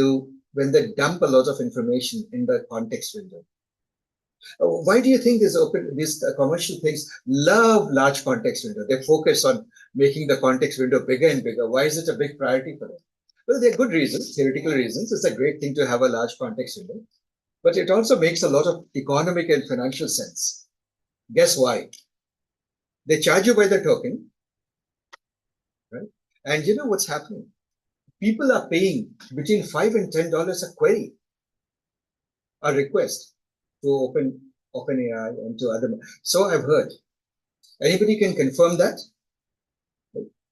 dump a lot of information in the context window? Why do you think these commercial things love large context window? They focus on making the context window bigger and bigger. Why is it a big priority for them? Well, there are good reasons, theoretical reasons. It's a great thing to have a large context window, but it also makes a lot of economic and financial sense. Guess why? They charge you by the token, right? And you know what's happening? People are paying between $5 and $10 a query, a request to OpenAI and to other. So I've heard. Anybody can confirm that?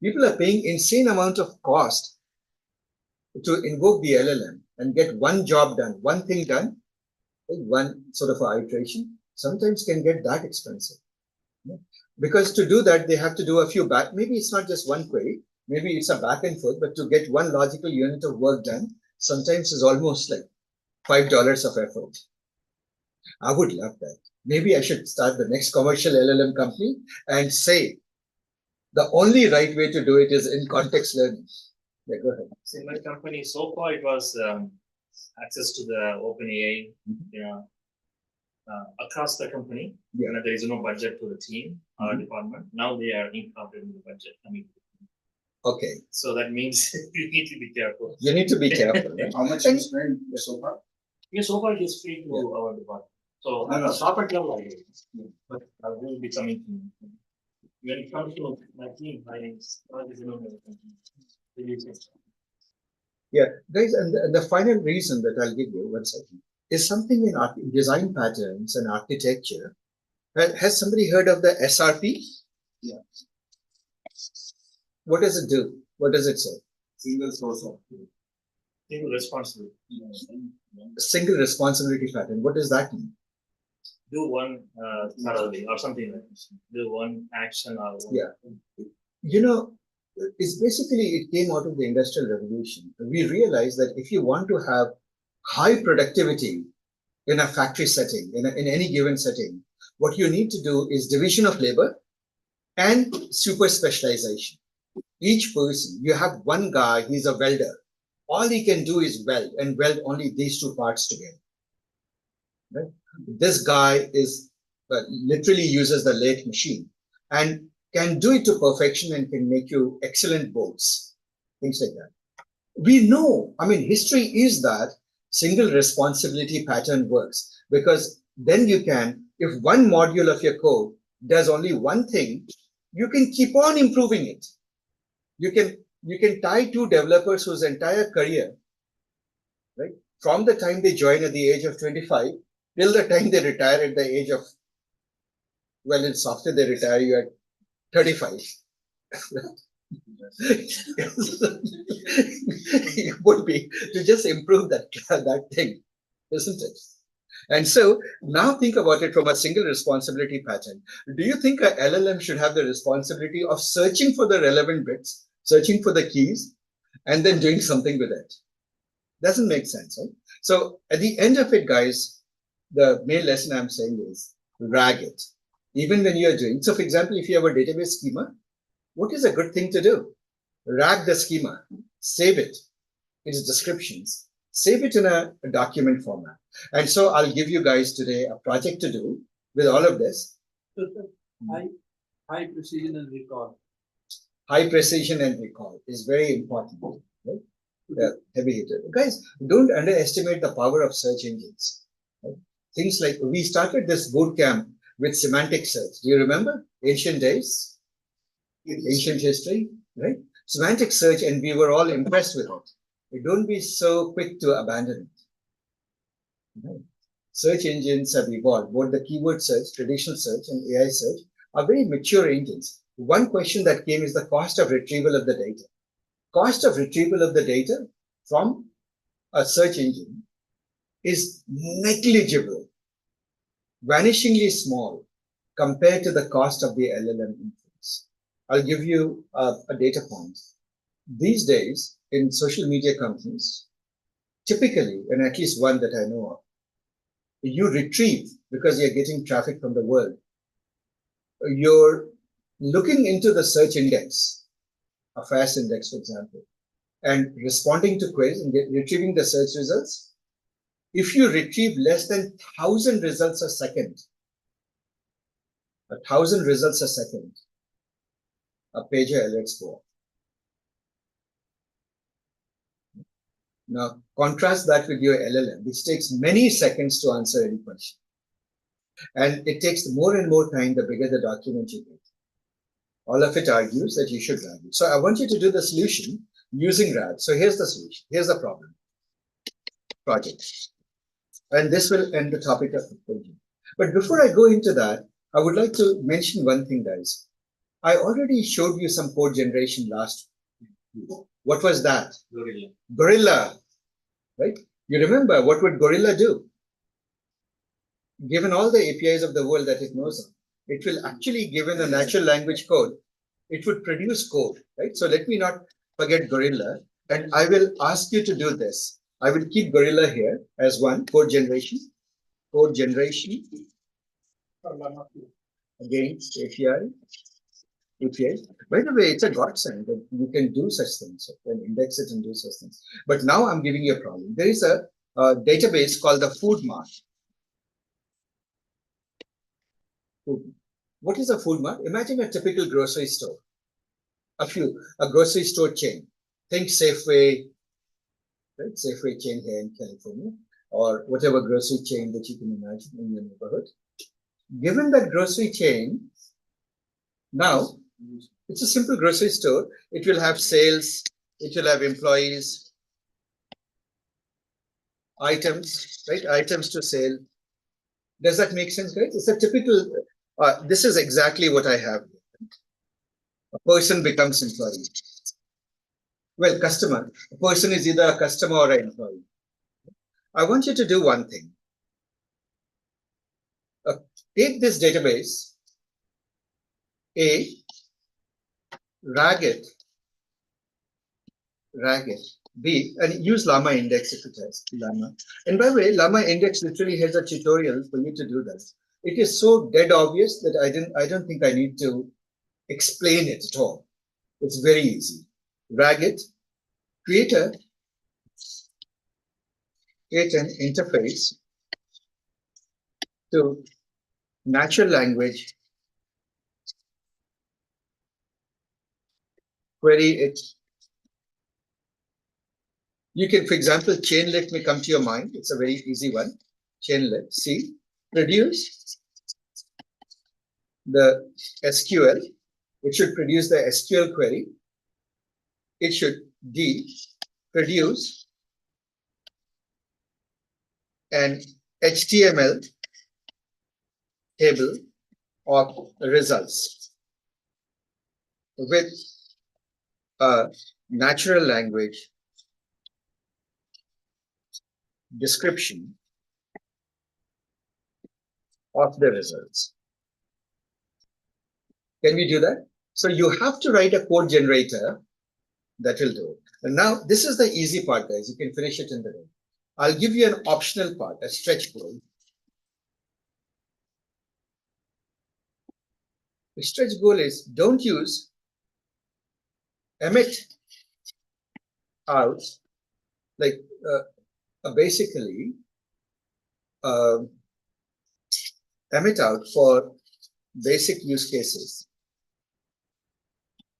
People are paying insane amount of cost to invoke the LLM and get one job done, one thing done, one sort of iteration. Sometimes can get that expensive. Because to do that, they have to do a few maybe it's not just one query, maybe it's a back and forth, but to get one logical unit of work done, sometimes is almost like $5 of effort. I would love that. Maybe I should start the next commercial LLM company and say the only right way to do it is in context learning. Yeah, go ahead. So in my company, so far it was access to the OpenAI, across the company. Yeah. There is no budget to the team or department. Now they are incorporating the budget. Okay. So that means you need to be careful. You need to be careful. Right? How much you spend so far? Yeah, so far it is free to our department. So at the corporate level, I guess. But I will be coming to you. When it comes to my team, Yeah, guys, and the final reason that I'll give you, 1 second, is something in design patterns and architecture. Has somebody heard of the SRP? Yeah. What does it do? What does it say? Single source of single responsibility. Single responsibility pattern. What does that mean? Do one thoroughly or something like this. Do one action or one. Yeah. You know, it's basically, it came out of the Industrial Revolution. We realized that if you want to have high productivity in a factory setting, in any given setting, what you need to do is division of labor and super specialization. Each person, you have one guy, he's a welder. All he can do is weld and weld only these two parts together. Right? This guy is literally uses the lathe machine and can do it to perfection and can make you excellent bolts, things like that. We know, I mean, history is that single responsibility pattern works because then you can, if one module of your code does only one thing, you can keep on improving it. You can tie two developers whose entire career, right, from the time they join at the age of 25 till the time they retire at the age of, well, in software they retire you at 35. It would be to just improve that thing, isn't it? And so now think about it from a single responsibility pattern. Do you think a LLM should have the responsibility of searching for the relevant bits, searching for the keys, and then doing something with it? Doesn't make sense, right? So at the end of it, guys, the main lesson I'm saying is RAG it. even when you're doing. So for example, if you have a database schema, what is a good thing to do? Rag the schema, save it, its descriptions, save it in a document format. And so I'll give you guys today a project to do with all of this. High precision and recall. High precision and recall is very important, right? Yeah, heavy hitter. Guys, don't underestimate the power of search engines. Right? Things like, we started this boot camp with semantic search. Do you remember? Ancient days, ancient history, right? Semantic search, and we were all impressed with it. Don't be so quick to abandon it. Right? Search engines have evolved. Both the keyword search, traditional search, and AI search are very mature engines. One question that came is the cost of retrieval of the data. Cost of retrieval of the data from a search engine is negligible, vanishingly small compared to the cost of the LLM inference. I'll give you a data point. These days, in social media companies, typically, and at least one that I know of, you retrieve because you're getting traffic from the world. You're looking into the search index, a fast index, for example, and responding to queries and retrieving the search results. If you retrieve less than 1,000 results a second, 1,000 results a second, a pager alerts go off. Now, contrast that with your LLM, which takes many seconds to answer any question. And it takes more and more time the bigger the document you get. All of it argues that you should RAG it. So I want you to do the solution using RAG. So here's the solution. Here's the problem. Project. And this will end the topic of the project. But before I go into that, I would like to mention one thing, guys. I already showed you some code generation last week. What was that? Gorilla. Gorilla, right? You remember, what would Gorilla do? Given all the APIs of the world that it knows of, it will actually, given a natural language code, it would produce code, right? So let me not forget Gorilla, and I will ask you to do this. I will keep Gorilla here as one, code generation, against API. By the way, it's a godsend that you can do such things, you can index it and do such things. But now I'm giving you a problem. There is a database called the Food Mart. What is a food mart? Imagine a typical grocery store. A grocery store chain. Think Safeway, right? Safeway chain here in California, or whatever grocery chain that you can imagine in your neighborhood. Given that grocery chain, now it's a simple grocery store. It will have sales, it will have employees, items, right? Items to sell. Does that make sense, guys? It's a typical, this is exactly what I have. A person becomes employee. Well, customer. A person is either a customer or an employee. I want you to do one thing. Take this database, A, rag it, B, and use Llama Index if it has Llama. And by the way, Llama Index literally has a tutorial for you to do that. It is so dead obvious that I don't think I need to explain it at all. It's very easy. Rag it, create an interface to natural language, query it. You can, for example, chain lift may come to your mind. It's a very easy one. Chain lift. C, produce the SQL. It should produce the SQL query. It should D, produce an HTML table of results with a natural language description of the results. Can we do that? So you have to write a code generator that will do it. And now this is the easy part, guys. You can finish it in the day. I'll give you an optional part, a stretch code. The stretch goal is don't use emit out, like basically emit out for basic use cases.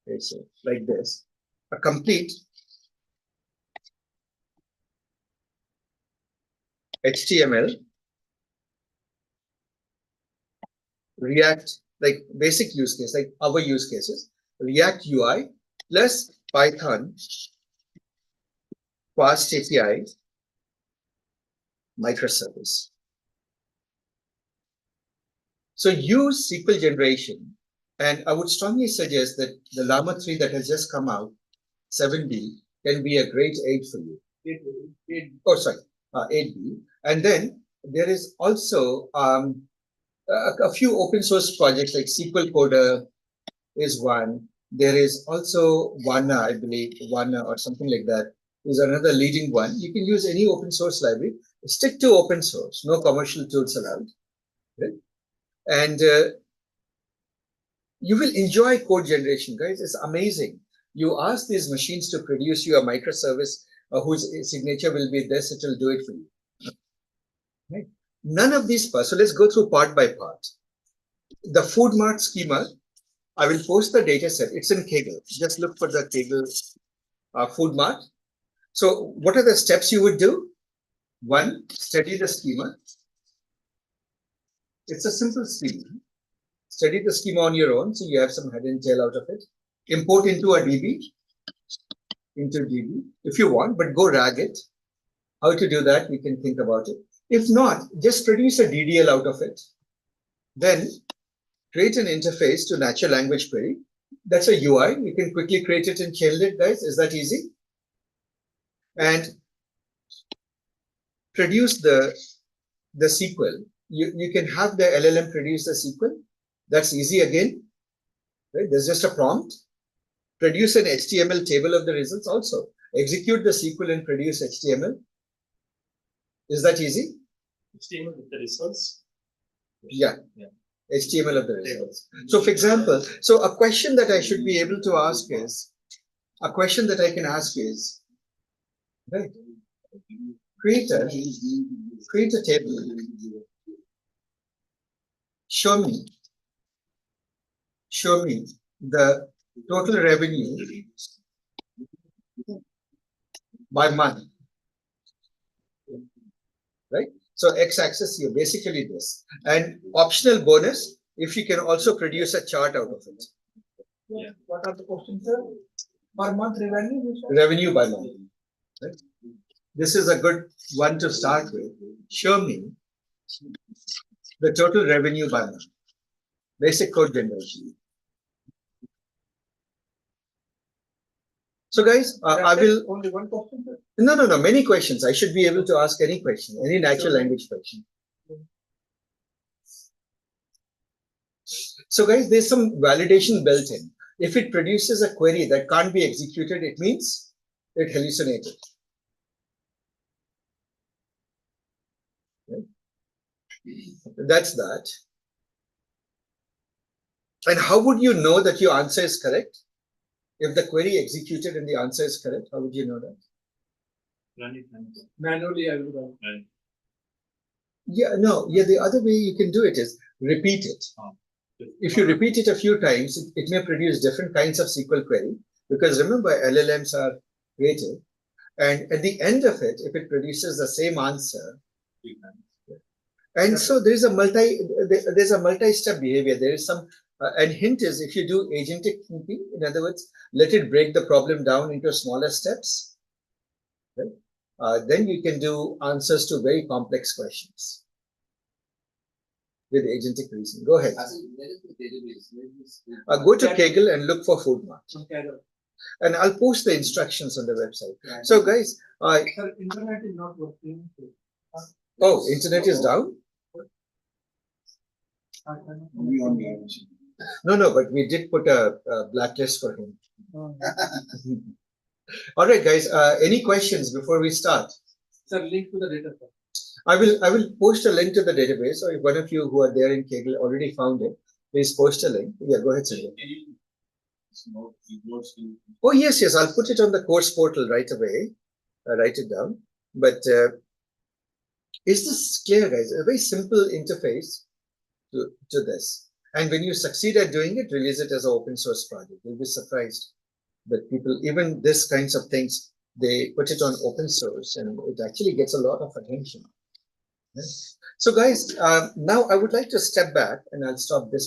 Okay, so like this, a complete HTML, React, like basic use case, like our use cases, React UI plus Python, fast API, microservice. So use SQL generation, and I would strongly suggest that the Llama 3 that has just come out, 7B, can be a great aid for you. 8B. And then there is also a few open source projects like SQL Coder is one. There is also Wana, I believe, Wana or something like that is another leading one. You can use any open source library. Stick to open source, no commercial tools allowed. Right? And you will enjoy code generation, guys. It's amazing. You ask these machines to produce you a microservice whose signature will be this, it will do it for you. Right? None of these parts. So let's go through part by part. The food mart schema, I will post the data set. It's in Kaggle. Just look for the Kaggle food mart. So what are the steps you would do? One, study the schema. It's a simple schema. Study the schema on your own, so you have some head and tail out of it. Import into a DB, if you want, but go RAG it. How to do that, we can think about it. If not, just produce a DDL out of it. Then create an interface to natural language query. That's a UI. You can quickly create it and change it, guys. Is that easy? And produce the SQL. You can have the LLM produce the SQL. That's easy again. Right? There's just a prompt. Produce an HTML table of the results also. Execute the SQL and produce HTML. Is that easy? HTML with the results? Yeah. HTML of the results. So for example, so a question that I should be able to ask is, a question that I can ask is, right, create a table. Show me the total revenue by month, right? So x-axis here, basically this. And optional bonus, if you can also produce a chart out of it. Yeah. What are the questions, sir? Per month revenue? Revenue by month. Right? This is a good one to start with. Show me the total revenue by month. Basic code generation. So guys, I will Only one question, sir? No, many questions. I should be able to ask any question, any natural language question. So guys, there's some validation built in. If it produces a query that can't be executed, it means it hallucinated. Okay. That's that. And how would you know that your answer is correct? If the query executed and the answer is correct, how would you know that? Manually, I would have. The other way you can do it is repeat it. If you repeat it a few times, it may produce different kinds of SQL query, because remember, LLMs are creative. And at the end of it, if it produces the same answer, and so there's a multi-step behavior. There is some, and hint is if you do agentic thinking, in other words, let it break the problem down into smaller steps, right? Then you can do answers to very complex questions with agentic reasoning. Go ahead. Go to Kaggle and look for food mart. And I'll post the instructions on the website. So guys, Sir, internet is not working. oh, internet is down? No, but we did put a blacklist for him. All right, guys. Any questions before we start? Sir, link to the data. I will post a link to the database. So if one of you who are there in Kaggle already found it, please post a link. Yeah, go ahead, Sanjay. Oh, yes, yes, I'll put it on the course portal right away. Write it down. But is this clear, guys? A very simple interface to this. And when you succeed at doing it, release it as an open source project. You'll be surprised that people, even this kinds of things, they put it on open source and it actually gets a lot of attention. So guys, now I would like to step back and I'll stop this